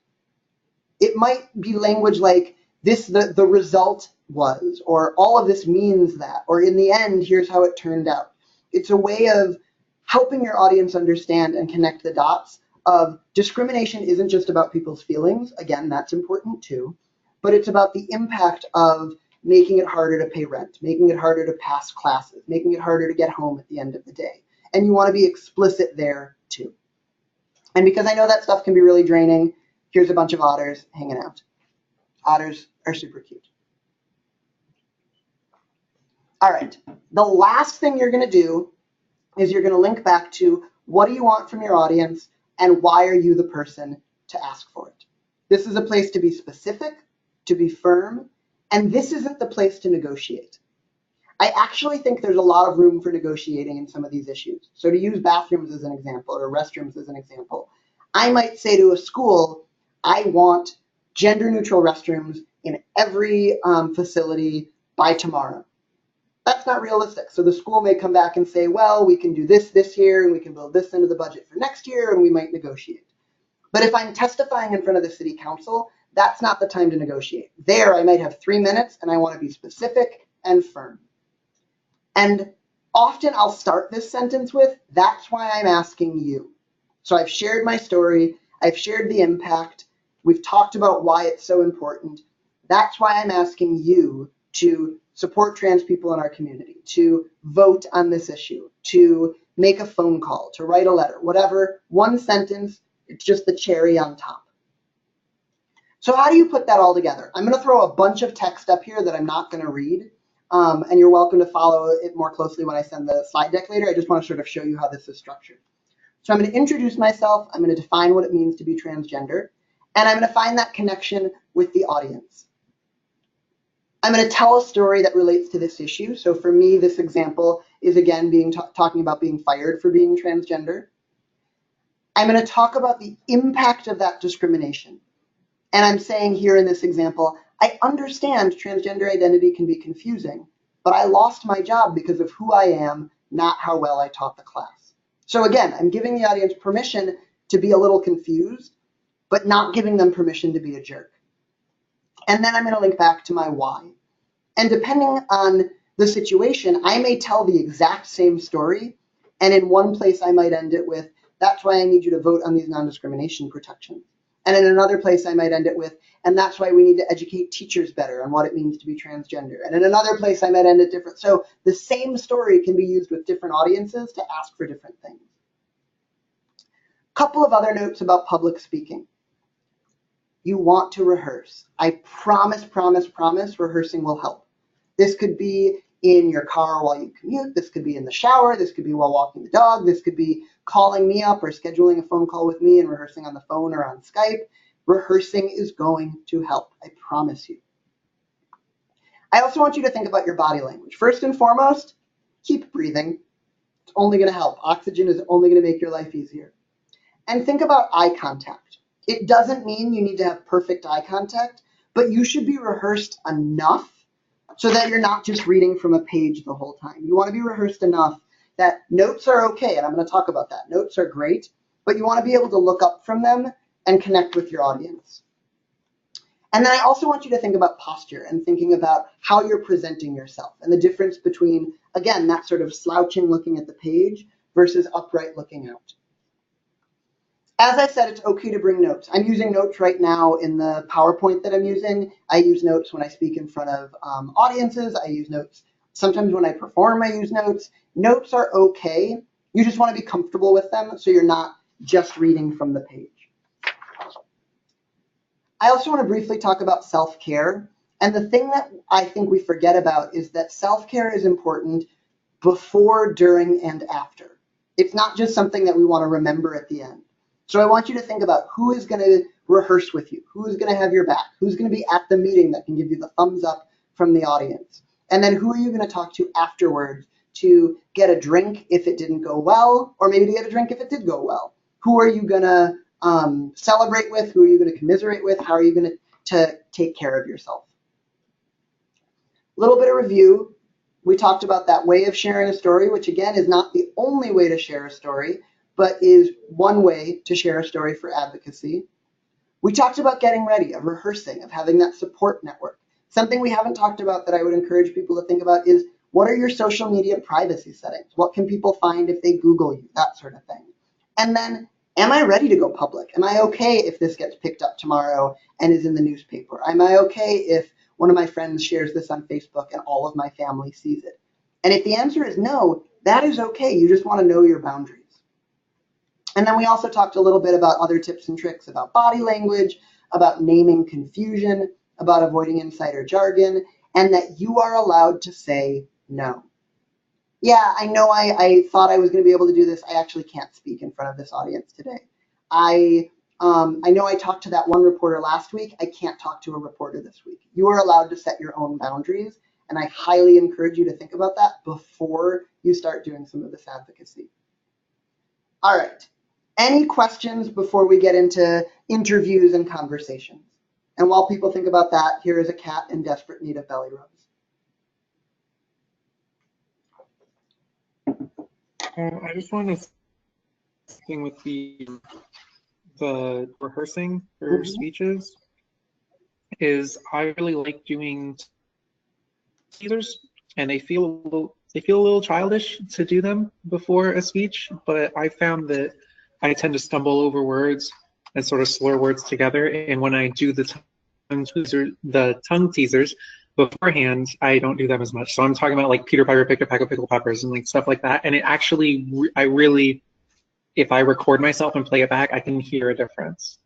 It might be language like, this, the result was, or all of this means that, or in the end, here's how it turned out. It's a way of helping your audience understand and connect the dots of discrimination isn't just about people's feelings. Again, that's important too, but it's about the impact of making it harder to pay rent, making it harder to pass classes, making it harder to get home at the end of the day. And you want to be explicit there too. And because I know that stuff can be really draining, here's a bunch of otters hanging out. Otters are super cute. All right, the last thing you're going to do is you're going to link back to, what do you want from your audience and why are you the person to ask for it? This is a place to be specific, to be firm, and this isn't the place to negotiate. I actually think there's a lot of room for negotiating in some of these issues. So to use bathrooms as an example, or restrooms as an example, I might say to a school, I want gender neutral restrooms in every facility by tomorrow. That's not realistic. So the school may come back and say, well, we can do this year, and we can build this into the budget for next year, and we might negotiate. But if I'm testifying in front of the city council, that's not the time to negotiate. There, I might have 3 minutes, and I want to be specific and firm. And often I'll start this sentence with, that's why I'm asking you. So I've shared my story, I've shared the impact, we've talked about why it's so important. That's why I'm asking you to support trans people in our community, to vote on this issue, to make a phone call, to write a letter, whatever. One sentence, it's just the cherry on top. So how do you put that all together? I'm going to throw a bunch of text up here that I'm not going to read. And you're welcome to follow it more closely when I send the slide deck later. I just want to sort of show you how this is structured. So I'm going to introduce myself. I'm going to define what it means to be transgender. And I'm going to find that connection with the audience. I'm going to tell a story that relates to this issue. So for me, this example is, again, talking about being fired for being transgender. I'm going to talk about the impact of that discrimination. And I'm saying here in this example, I understand transgender identity can be confusing, but I lost my job because of who I am, not how well I taught the class. So again, I'm giving the audience permission to be a little confused, but not giving them permission to be a jerk. And then I'm going to link back to my why. And depending on the situation, I may tell the exact same story, and in one place I might end it with, that's why I need you to vote on these non-discrimination protections. And in another place, I might end it with, and that's why we need to educate teachers better on what it means to be transgender. And in another place, I might end it different. So the same story can be used with different audiences to ask for different things. Couple of other notes about public speaking. You want to rehearse. I promise, rehearsing will help. This could be in your car while you commute. This could be in the shower. This could be while walking the dog. This could be calling me up or scheduling a phone call with me and rehearsing on the phone or on Skype. Rehearsing is going to help, I promise you. I also want you to think about your body language. First and foremost, keep breathing. It's only going to help. Oxygen is only going to make your life easier. And think about eye contact. It doesn't mean you need to have perfect eye contact, but you should be rehearsed enough so that you're not just reading from a page the whole time. You want to be rehearsed enough that notes are okay, and I'm going to talk about that. Notes are great, but you want to be able to look up from them and connect with your audience. And then I also want you to think about posture and thinking about how you're presenting yourself and the difference between, again, that sort of slouching looking at the page versus upright looking out. As I said, it's okay to bring notes. I'm using notes right now in the PowerPoint that I'm using. I use notes when I speak in front of audiences. I use notes sometimes when I perform. I use notes. Notes are okay. You just want to be comfortable with them so you're not just reading from the page. I also want to briefly talk about self-care. And the thing that I think we forget about is that self-care is important before, during, and after. It's not just something that we want to remember at the end. So I want you to think about who is going to rehearse with you, who is going to have your back, who's going to be at the meeting that can give you the thumbs up from the audience. And then who are you going to talk to afterwards to get a drink if it didn't go well, or maybe to get a drink if it did go well? Who are you going to celebrate with? Who are you going to commiserate with? How are you going to take care of yourself? A little bit of review. We talked about that way of sharing a story, which again is not the only way to share a story, but is one way to share a story for advocacy. We talked about getting ready, of rehearsing, of having that support network. Something we haven't talked about that I would encourage people to think about is, what are your social media privacy settings? What can people find if they Google you? That sort of thing. And then, am I ready to go public? Am I okay if this gets picked up tomorrow and is in the newspaper? Am I okay if one of my friends shares this on Facebook and all of my family sees it? And if the answer is no, that is okay. You just want to know your boundaries. And then we also talked a little bit about other tips and tricks about body language, about naming confusion, about avoiding insider jargon, and that you are allowed to say no. Yeah, I know I thought I was going to be able to do this. I actually can't speak in front of this audience today. I know I talked to that one reporter last week. I can't talk to a reporter this week. You are allowed to set your own boundaries, And I highly encourage you to think about that before you start doing some of this advocacy. All right. Any questions before we get into interviews and conversations? And while people think about that, here is a cat in desperate need of belly rubs. I just want to thing with the rehearsing for speeches is I really like doing teasers, and they feel a little childish to do them before a speech, but I found that I tend to stumble over words and sort of slur words together, and when I do the tongue teasers beforehand, I don't do them as much. So I'm talking about like Peter Piper picked a peck of pickled peppers and like stuff like that, and it actually I really, if I record myself and play it back, I can hear a difference.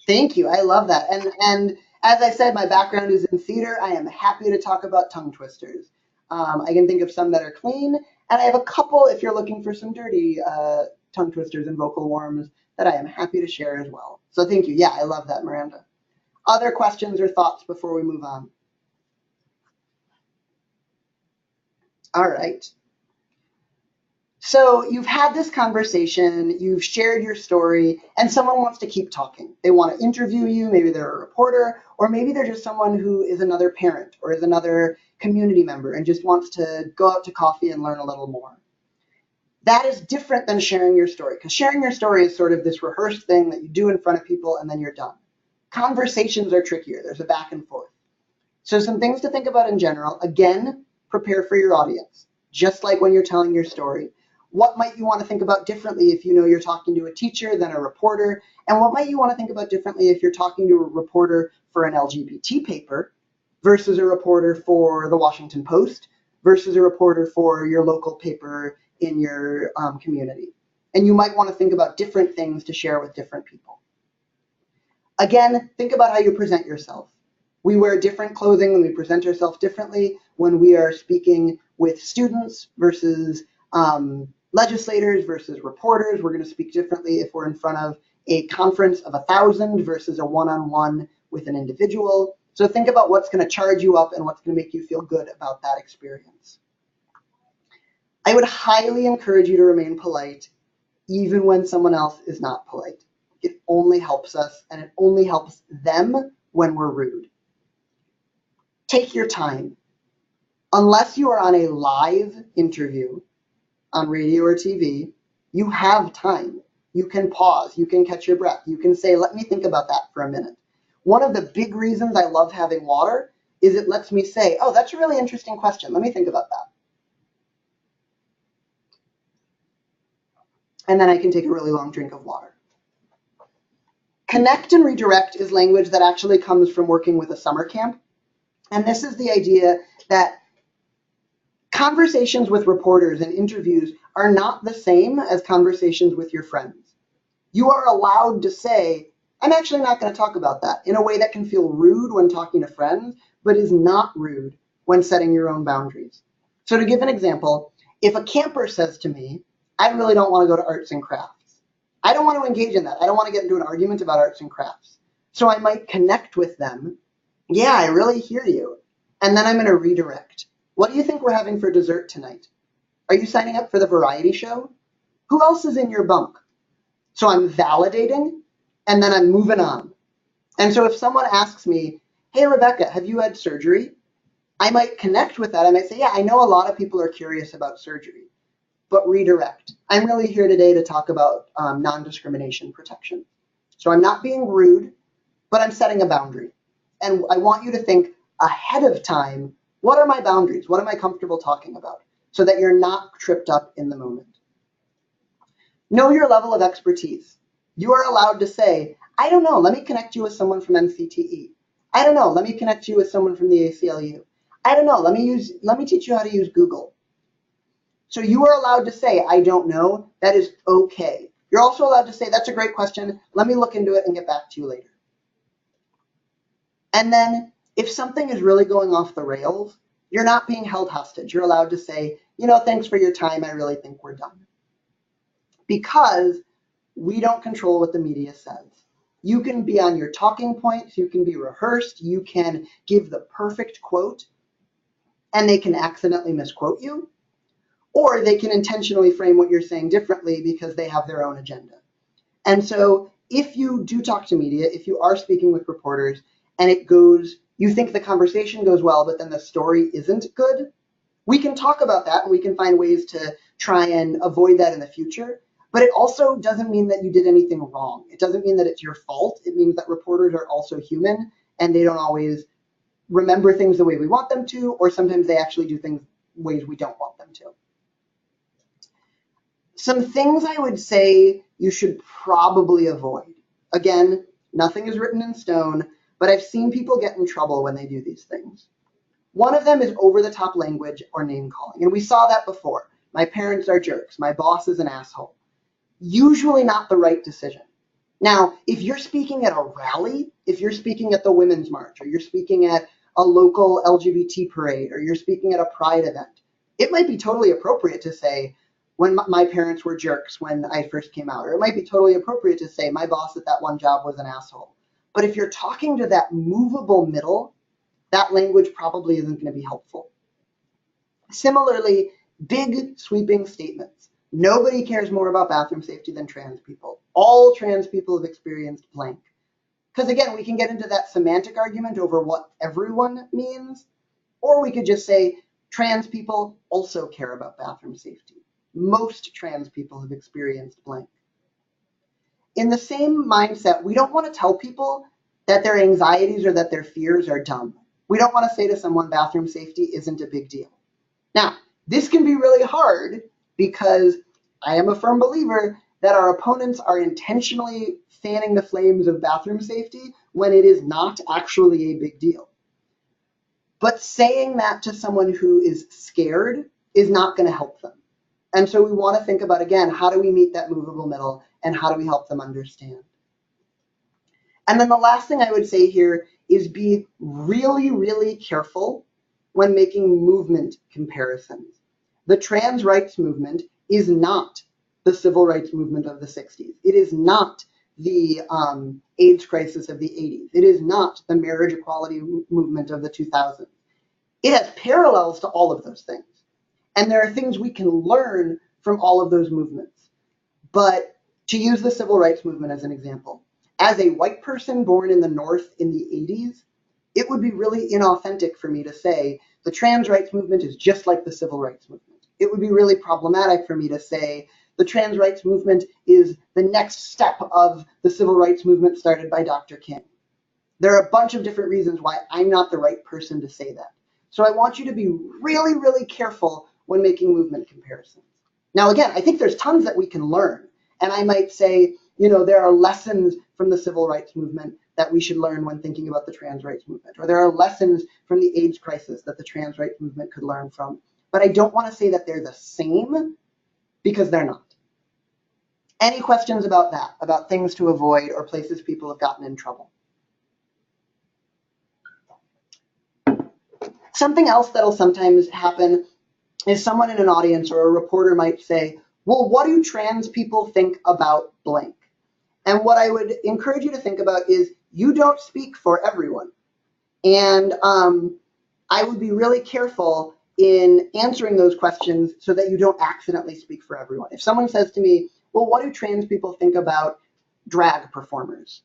Thank you. I love that. And as I said, my background is in theater. I am happy to talk about tongue twisters. I can think of some that are clean, and I have a couple, if you're looking for some dirty tongue twisters and vocal warms, that I am happy to share as well. So thank you. Yeah, I love that, Miranda. Other questions or thoughts before we move on? All right. So you've had this conversation, you've shared your story, and someone wants to keep talking. They want to interview you, maybe they're a reporter, or maybe they're just someone who is another parent or is another community member and just wants to go out to coffee and learn a little more. That is different than sharing your story, because sharing your story is sort of this rehearsed thing that you do in front of people and then you're done. Conversations are trickier. There's a back and forth. So some things to think about in general. Again, prepare for your audience, just like when you're telling your story. What might you want to think about differently if you know you're talking to a teacher than a reporter? And what might you want to think about differently if you're talking to a reporter for an LGBT paper versus a reporter for the Washington Post versus a reporter for your local paper in your community? And you might want to think about different things to share with different people. Again, think about how you present yourself. We wear different clothing when we present ourselves differently when we are speaking with students versus legislators versus reporters. We're going to speak differently if we're in front of a conference of 1,000 versus a one-on-one with an individual. So think about what's going to charge you up and what's going to make you feel good about that experience. I would highly encourage you to remain polite even when someone else is not polite. It only helps us, and it only helps them when we're rude. Take your time. Unless you are on a live interview on radio or TV, you have time. You can pause, you can catch your breath, you can say, let me think about that for a minute. One of the big reasons I love having water is it lets me say, oh, that's a really interesting question. Let me think about that. And then I can take a really long drink of water. Connect and redirect is language that actually comes from working with a summer camp. And this is the idea that conversations with reporters and interviews are not the same as conversations with your friends. You are allowed to say, I'm actually not going to talk about that, in a way that can feel rude when talking to friends, but is not rude when setting your own boundaries. So to give an example, if a camper says to me, I really don't want to go to arts and crafts, I don't want to engage in that. I don't want to get into an argument about arts and crafts. So I might connect with them. Yeah, I really hear you. And then I'm going to redirect. What do you think we're having for dessert tonight? Are you signing up for the variety show? Who else is in your bunk? So I'm validating, and then I'm moving on. And so if someone asks me, hey, Rebecca, have you had surgery? I might connect with that. I might say, yeah, I know a lot of people are curious about surgery, but redirect. I'm really here today to talk about non-discrimination protection. So I'm not being rude, but I'm setting a boundary. And I want you to think ahead of time, what are my boundaries? What am I comfortable talking about? So that you're not tripped up in the moment. Know your level of expertise. You are allowed to say, I don't know, let me connect you with someone from NCTE. I don't know, let me connect you with someone from the ACLU. I don't know, let me teach you how to use Google. So you are allowed to say, I don't know. That is okay. You're also allowed to say, that's a great question. Let me look into it and get back to you later. And then if something is really going off the rails, you're not being held hostage. You're allowed to say, thanks for your time. I really think we're done. Because we don't control what the media says. You can be on your talking points. You can be rehearsed. You can give the perfect quote. and they can accidentally misquote you, or they can intentionally frame what you're saying differently because they have their own agenda. And so if you do talk to media, if you are speaking with reporters and you think the conversation goes well, but then the story isn't good, we can talk about that and we can find ways to try and avoid that in the future. But it also doesn't mean that you did anything wrong. It doesn't mean that it's your fault. It means that reporters are also human and they don't always remember things the way we want them to, or sometimes they actually do things ways we don't want them to. Some things I would say you should probably avoid. Again, nothing is written in stone, but I've seen people get in trouble when they do these things. One of them is over-the-top language or name-calling, and we saw that before. My parents are jerks. My boss is an asshole. Usually not the right decision. Now, if you're speaking at a rally, if you're speaking at the Women's March, or you're speaking at a local LGBT parade, or you're speaking at a Pride event, it might be totally appropriate to say, when my parents were jerks when I first came out, or it might be totally appropriate to say, my boss at that one job was an asshole. But if you're talking to that movable middle, that language probably isn't going to be helpful. Similarly, big sweeping statements. Nobody cares more about bathroom safety than trans people. All trans people have experienced blank. Because again, we can get into that semantic argument over what everyone means, or we could just say trans people also care about bathroom safety. Most trans people have experienced blank. In the same mindset, we don't want to tell people that their anxieties or that their fears are dumb. We don't want to say to someone bathroom safety isn't a big deal. Now, this can be really hard because I am a firm believer that our opponents are intentionally fanning the flames of bathroom safety when it is not actually a big deal. But saying that to someone who is scared is not going to help them. And so we want to think about, again, how do we meet that movable middle and how do we help them understand? And then the last thing I would say here is be really, really careful when making movement comparisons. The trans rights movement is not the civil rights movement of the 60s. It is not the AIDS crisis of the 80s. It is not the marriage equality movement of the 2000s. It has parallels to all of those things. And there are things we can learn from all of those movements. But to use the civil rights movement as an example, as a white person born in the North in the 80s, it would be really inauthentic for me to say the trans rights movement is just like the civil rights movement. It would be really problematic for me to say the trans rights movement is the next step of the civil rights movement started by Dr. King. There are a bunch of different reasons why I'm not the right person to say that. So I want you to be really, really careful when making movement comparisons. Now, again, I think there's tons that we can learn. And I might say, there are lessons from the civil rights movement that we should learn when thinking about the trans rights movement. Or there are lessons from the AIDS crisis that the trans rights movement could learn from. But I don't want to say that they're the same because they're not. Any questions about that, about things to avoid or places people have gotten in trouble? Something else that'll sometimes happen is someone in an audience or a reporter might say, well, what do trans people think about blank? And what I would encourage you to think about is you don't speak for everyone. And I would be really careful in answering those questions so that you don't accidentally speak for everyone. If someone says to me, well, what do trans people think about drag performers?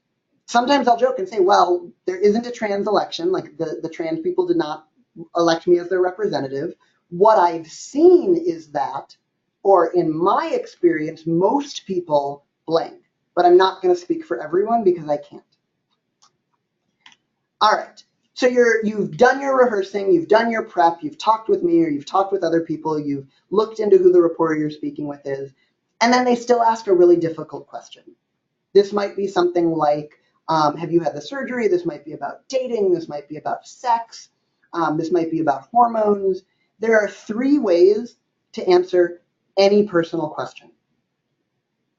Sometimes I'll joke and say, well, there isn't a trans election, like the trans people did not elect me as their representative. What I've seen is that, or in my experience, most people blank, but I'm not going to speak for everyone because I can't. All right, so you've done your rehearsing, you've done your prep, you've talked with me or you've talked with other people, you've looked into who the reporter you're speaking with is, and then they still ask a really difficult question. This might be something like, have you had the surgery? This might be about dating, this might be about sex, this might be about hormones. There are 3 ways to answer any personal question.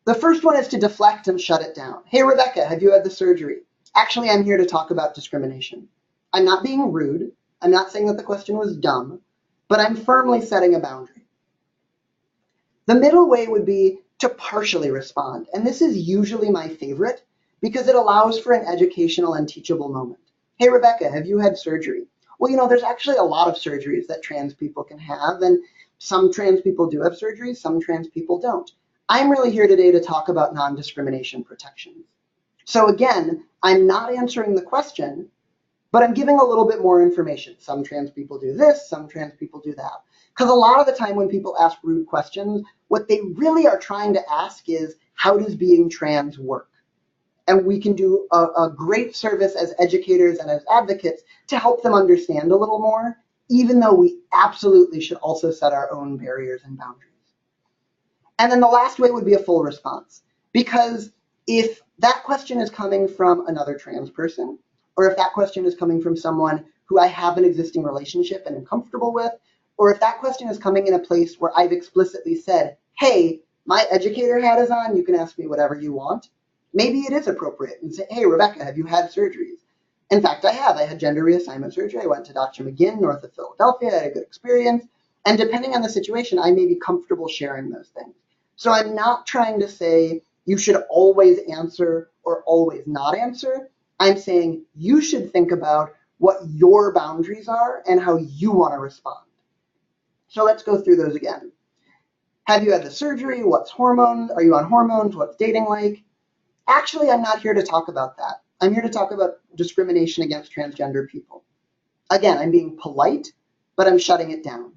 The first one is to deflect and shut it down. Hey, Rebecca, have you had the surgery? Actually, I'm here to talk about discrimination. I'm not being rude. I'm not saying that the question was dumb, but I'm firmly setting a boundary. The middle way would be to partially respond. And this is usually my favorite because it allows for an educational and teachable moment. Hey, Rebecca, have you had surgery? well, there's actually a lot of surgeries that trans people can have, and some trans people do have surgeries, some trans people don't. I'm really here today to talk about non-discrimination protections. So again, I'm not answering the question, but I'm giving a little bit more information. Some trans people do this, some trans people do that. Because a lot of the time when people ask rude questions, what they really are trying to ask is, how does being trans work? And we can do a great service as educators and as advocates to help them understand a little more, even though we absolutely should also set our own barriers and boundaries. And then the last way would be a full response. Because if that question is coming from another trans person, or if that question is coming from someone who I have an existing relationship and am comfortable with, or if that question is coming in a place where I've explicitly said, hey, my educator hat is on, you can ask me whatever you want, maybe it is appropriate and say, hey, Rebecca, have you had surgeries? In fact, I have. I had gender reassignment surgery. I went to Dr. McGinn, north of Philadelphia. I had a good experience. And depending on the situation, I may be comfortable sharing those things. So I'm not trying to say you should always answer or always not answer. I'm saying you should think about what your boundaries are and how you want to respond. So let's go through those again. Have you had the surgery? What's hormones? Are you on hormones? What's dating like? Actually, I'm not here to talk about that. I'm here to talk about discrimination against transgender people. Again, I'm being polite, but I'm shutting it down.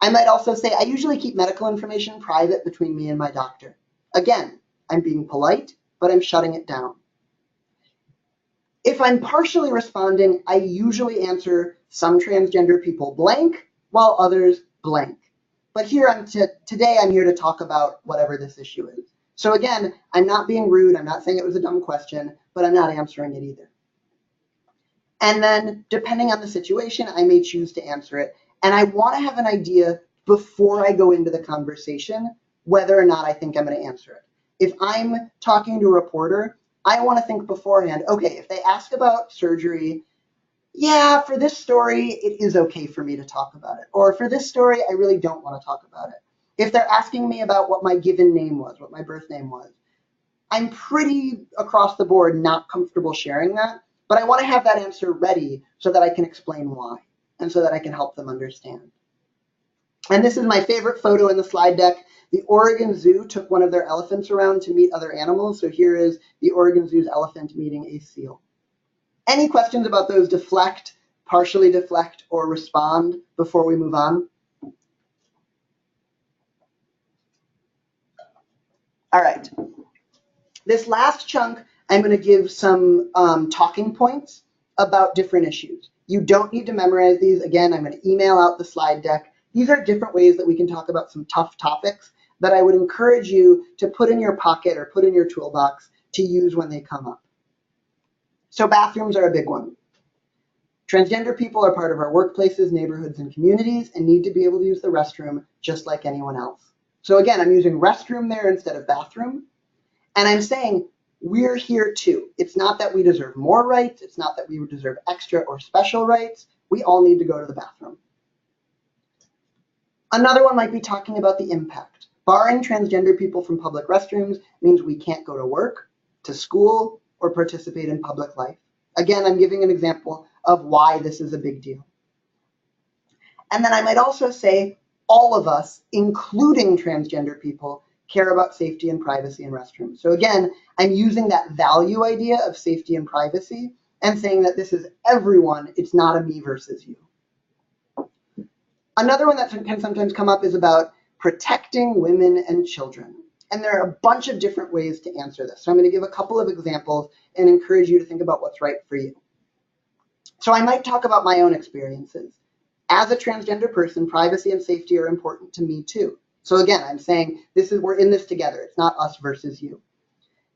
I might also say I usually keep medical information private between me and my doctor. Again, I'm being polite, but I'm shutting it down. If I'm partially responding, I usually answer some transgender people blank, while others blank. But here today I'm here to talk about whatever this issue is. So again, I'm not being rude. I'm not saying it was a dumb question, but I'm not answering it either. And then depending on the situation, I may choose to answer it. And I want to have an idea before I go into the conversation whether or not I think I'm going to answer it. If I'm talking to a reporter, I want to think beforehand, okay, if they ask about surgery, yeah, for this story, it is okay for me to talk about it. Or for this story, I really don't want to talk about it. If they're asking me about what my given name was, what my birth name was, I'm pretty across the board not comfortable sharing that, but I want to have that answer ready so that I can explain why and so that I can help them understand. And this is my favorite photo in the slide deck. The Oregon Zoo took one of their elephants around to meet other animals. So here is the Oregon Zoo's elephant meeting a seal. Any questions about those deflect, partially deflect, or respond before we move on? All right. This last chunk, I'm going to give some talking points about different issues. You don't need to memorize these. Again, I'm going to email out the slide deck. These are different ways that we can talk about some tough topics that I would encourage you to put in your pocket or put in your toolbox to use when they come up. So bathrooms are a big one. Transgender people are part of our workplaces, neighborhoods, and communities and need to be able to use the restroom just like anyone else. So again, I'm using restroom there instead of bathroom. And I'm saying we're here too. It's not that we deserve more rights. It's not that we deserve extra or special rights. We all need to go to the bathroom. Another one might be talking about the impact. Barring transgender people from public restrooms means we can't go to work, to school, or participate in public life. Again, I'm giving an example of why this is a big deal. And then I might also say all of us, including transgender people, care about safety and privacy in restrooms. So again, I'm using that value idea of safety and privacy and saying that this is everyone, it's not a me versus you. Another one that can sometimes come up is about protecting women and children. And there are a bunch of different ways to answer this. So I'm going to give a couple of examples and encourage you to think about what's right for you. So I might talk about my own experiences. As a transgender person, privacy and safety are important to me too. So again, I'm saying we're in this together. It's not us versus you.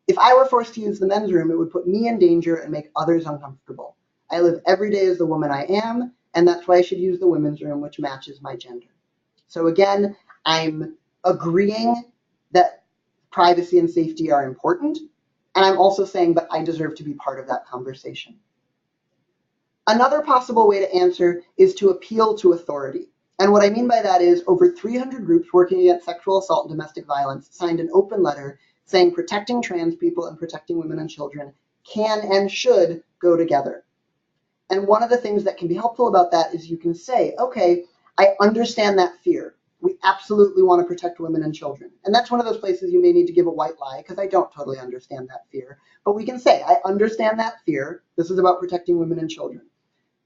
If I were forced to use the men's room, it would put me in danger and make others uncomfortable. I live every day as the woman I am, and that's why I should use the women's room, which matches my gender. So again, I'm agreeing that privacy and safety are important, and I'm also saying that I deserve to be part of that conversation. Another possible way to answer is to appeal to authority. And what I mean by that is over 300 groups working against sexual assault and domestic violence signed an open letter saying protecting trans people and protecting women and children can and should go together. And one of the things that can be helpful about that is you can say, okay, I understand that fear. We absolutely want to protect women and children. And that's one of those places you may need to give a white lie because I don't totally understand that fear. But we can say, I understand that fear. This is about protecting women and children.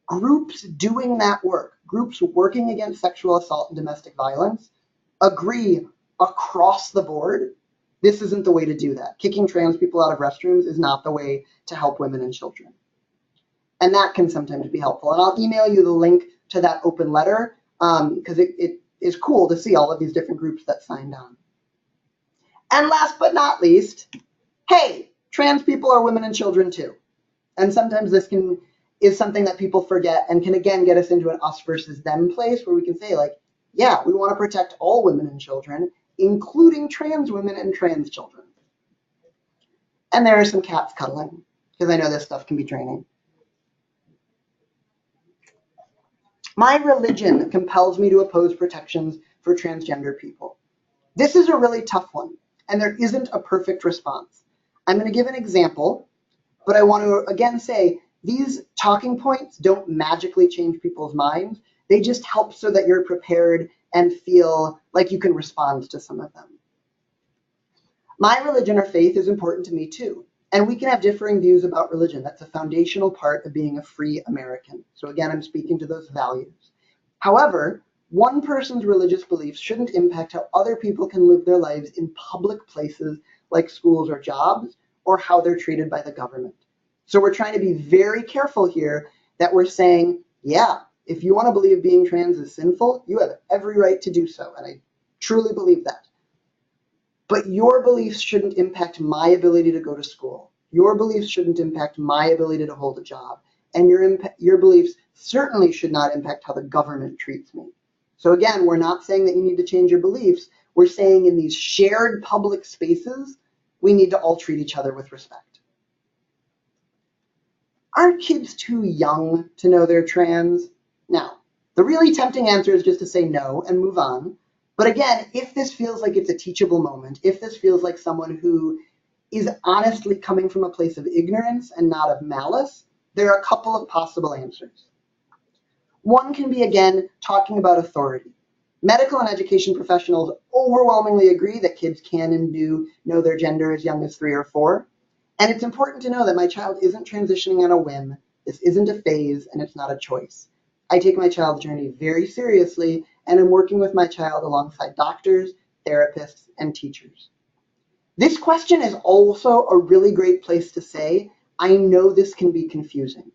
Groups doing that work, groups working against sexual assault and domestic violence, agree across the board, this isn't the way to do that. Kicking trans people out of restrooms is not the way to help women and children. And that can sometimes be helpful. And I'll email you the link to that open letter because it is cool to see all of these different groups that signed on. And last but not least, hey, trans people are women and children too. And sometimes this is something that people forget and can again get us into an us versus them place where we can say like, yeah, we want to protect all women and children, including trans women and trans children. And there are some cats cuddling because I know this stuff can be draining. My religion compels me to oppose protections for transgender people. This is a really tough one, and there isn't a perfect response. I'm going to give an example, but I want to again say these talking points don't magically change people's minds. They just help so that you're prepared and feel like you can respond to some of them. My religion or faith is important to me too, and we can have differing views about religion. That's a foundational part of being a free American. So again, I'm speaking to those values. However, one person's religious beliefs shouldn't impact how other people can live their lives in public places like schools or jobs, or how they're treated by the government. So we're trying to be very careful here that we're saying, yeah, if you want to believe being trans is sinful, you have every right to do so. And I truly believe that. But your beliefs shouldn't impact my ability to go to school. Your beliefs shouldn't impact my ability to hold a job. And your beliefs certainly should not impact how the government treats me. So again, we're not saying that you need to change your beliefs. We're saying in these shared public spaces, we need to all treat each other with respect. Aren't kids too young to know they're trans? Now, the really tempting answer is just to say no and move on. But again, if this feels like it's a teachable moment, if this feels like someone who is honestly coming from a place of ignorance and not of malice, there are a couple of possible answers. One can be, again, talking about authority. Medical and education professionals overwhelmingly agree that kids can and do know their gender as young as 3 or 4. And it's important to know that my child isn't transitioning on a whim. This isn't a phase, and it's not a choice. I take my child's journey very seriously, and I'm working with my child alongside doctors, therapists, and teachers. This question is also a really great place to say, I know this can be confusing.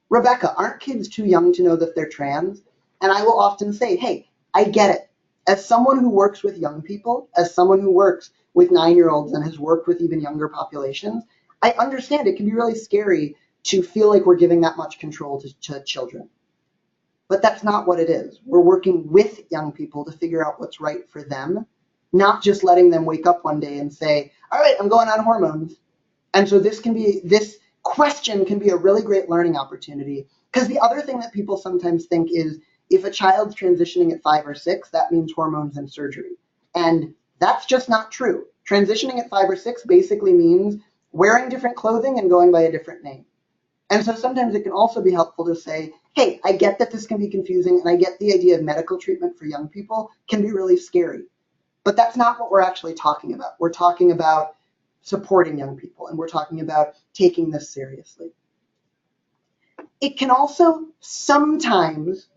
Rebecca, aren't kids too young to know that they're trans? And I will often say, hey, I get it. As someone who works with young people, as someone who works with 9-year-olds and has worked with even younger populations, I understand it can be really scary to feel like we're giving that much control to children. But that's not what it is. We're working with young people to figure out what's right for them, not just letting them wake up one day and say, all right, I'm going on hormones. And so this question can be a really great learning opportunity. Because the other thing that people sometimes think is if a child's transitioning at 5 or 6, that means hormones and surgery. And that's just not true. Transitioning at 5 or 6 basically means wearing different clothing and going by a different name. And so sometimes it can also be helpful to say, hey, I get that this can be confusing, and I get the idea of medical treatment for young people can be really scary. But that's not what we're actually talking about. We're talking about supporting young people, and we're talking about taking this seriously. It can also sometimes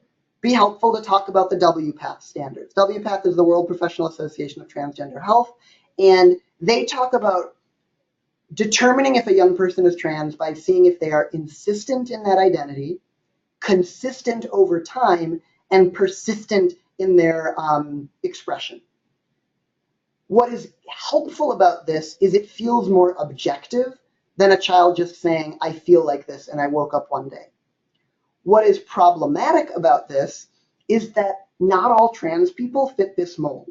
be helpful to talk about the WPATH standards. WPATH is the World Professional Association of Transgender Health, and they talk about determining if a young person is trans by seeing if they are insistent in that identity, consistent over time, and persistent in their expression. What is helpful about this is it feels more objective than a child just saying, I feel like this and I woke up one day. What is problematic about this is that not all trans people fit this mold.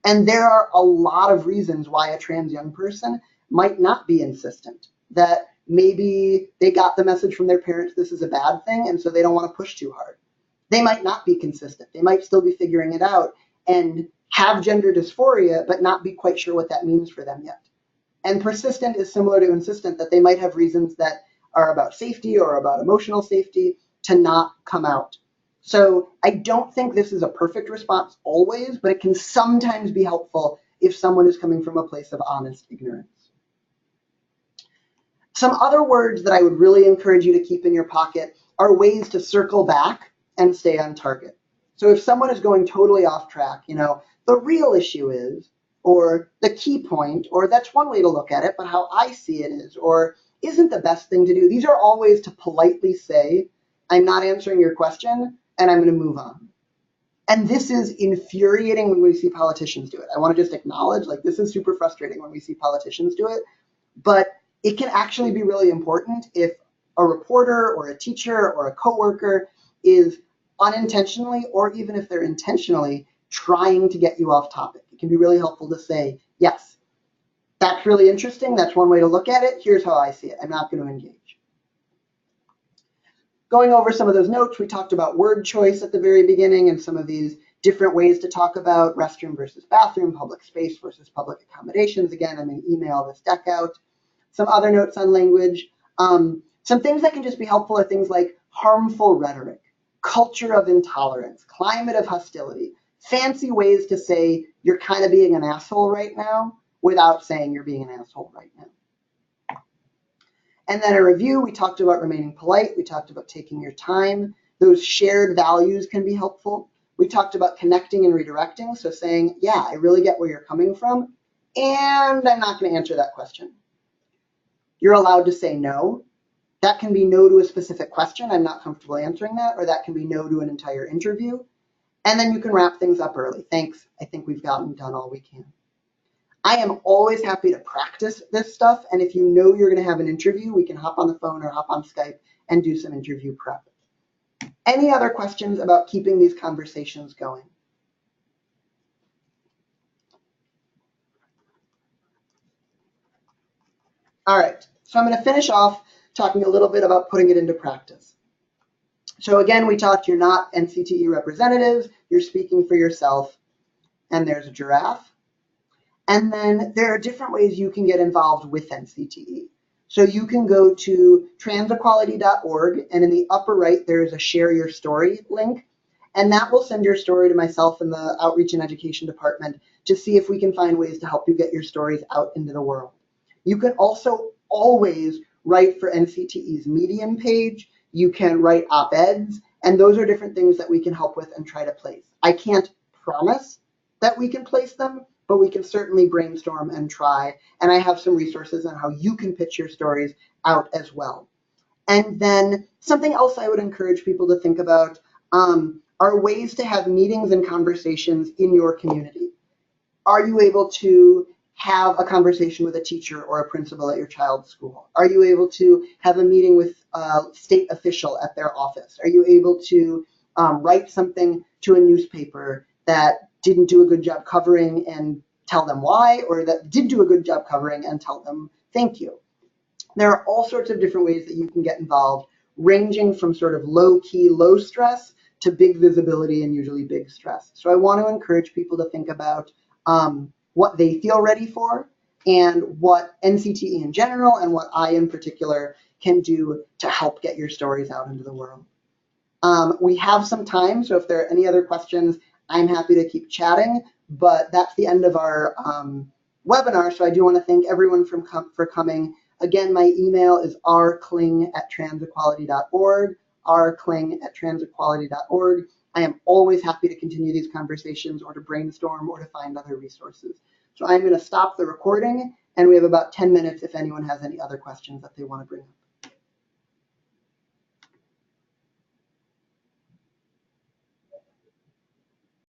And there are a lot of reasons why a trans young person might not be insistent, that maybe they got the message from their parents this is a bad thing, and so they don't want to push too hard. They might not be consistent. They might still be figuring it out and have gender dysphoria, but not be quite sure what that means for them yet. And persistent is similar to insistent, that they might have reasons that are about safety or about emotional safety to not come out. So I don't think this is a perfect response always, but it can sometimes be helpful if someone is coming from a place of honest ignorance. Some other words that I would really encourage you to keep in your pocket are ways to circle back and stay on target. So if someone is going totally off track, the real issue is, or the key point, or that's one way to look at it, but how I see it is, or isn't the best thing to do. These are all ways to politely say, I'm not answering your question, and I'm going to move on. And this is infuriating when we see politicians do it. I want to just acknowledge, this is super frustrating when we see politicians do it, but it can actually be really important if a reporter or a teacher or a coworker is unintentionally, or even if they're intentionally, trying to get you off topic. It can be really helpful to say, yes, that's really interesting. That's one way to look at it. Here's how I see it. I'm not going to engage. Going over some of those notes, we talked about word choice at the very beginning and some of these different ways to talk about restroom versus bathroom, public space versus public accommodations. Again, I'm going to email this deck out. Some other notes on language. Some things that can just be helpful are things like harmful rhetoric, culture of intolerance, climate of hostility, fancy ways to say you're kind of being an asshole right now without saying you're being an asshole right now. And then a review, we talked about remaining polite. We talked about taking your time. Those shared values can be helpful. We talked about connecting and redirecting. So saying, yeah, I really get where you're coming from, and I'm not going to answer that question. You're allowed to say no. That can be no to a specific question. I'm not comfortable answering that. Or that can be no to an entire interview. And then you can wrap things up early. Thanks. I think we've done all we can. I am always happy to practice this stuff. And if you know you're going to have an interview, we can hop on the phone or hop on Skype and do some interview prep. Any other questions about keeping these conversations going? All right, so I'm going to finish off talking a little bit about putting it into practice. So again, we talked you're not NCTE representatives, you're speaking for yourself, and there's a giraffe. And then there are different ways you can get involved with NCTE. So you can go to transequality.org, and in the upper right, there is a share your story link. And that will send your story to myself in the Outreach and Education Department to see if we can find ways to help you get your stories out into the world. You can also always write for NCTE's Medium page. You can write op-eds, and those are different things that we can help with and try to place. I can't promise that we can place them, but we can certainly brainstorm and try. And I have some resources on how you can pitch your stories out as well. And then something else I would encourage people to think about are ways to have meetings and conversations in your community. Are you able to have a conversation with a teacher or a principal at your child's school? Are you able to have a meeting with a state official at their office? Are you able to write something to a newspaper that didn't do a good job covering and tell them why, or that did do a good job covering and tell them thank you? There are all sorts of different ways that you can get involved, ranging from sort of low-key, low stress to big visibility and usually big stress. So I want to encourage people to think about what they feel ready for and what NCTE in general and what I in particular can do to help get your stories out into the world. We have some time, so if there are any other questions, I'm happy to keep chatting, but that's the end of our webinar, so I do want to thank everyone for coming. Again, my email is rkling@transequality.org, rkling@transequality.org. I am always happy to continue these conversations or to brainstorm or to find other resources. So I'm going to stop the recording, and we have about 10 minutes if anyone has any other questions that they want to bring up.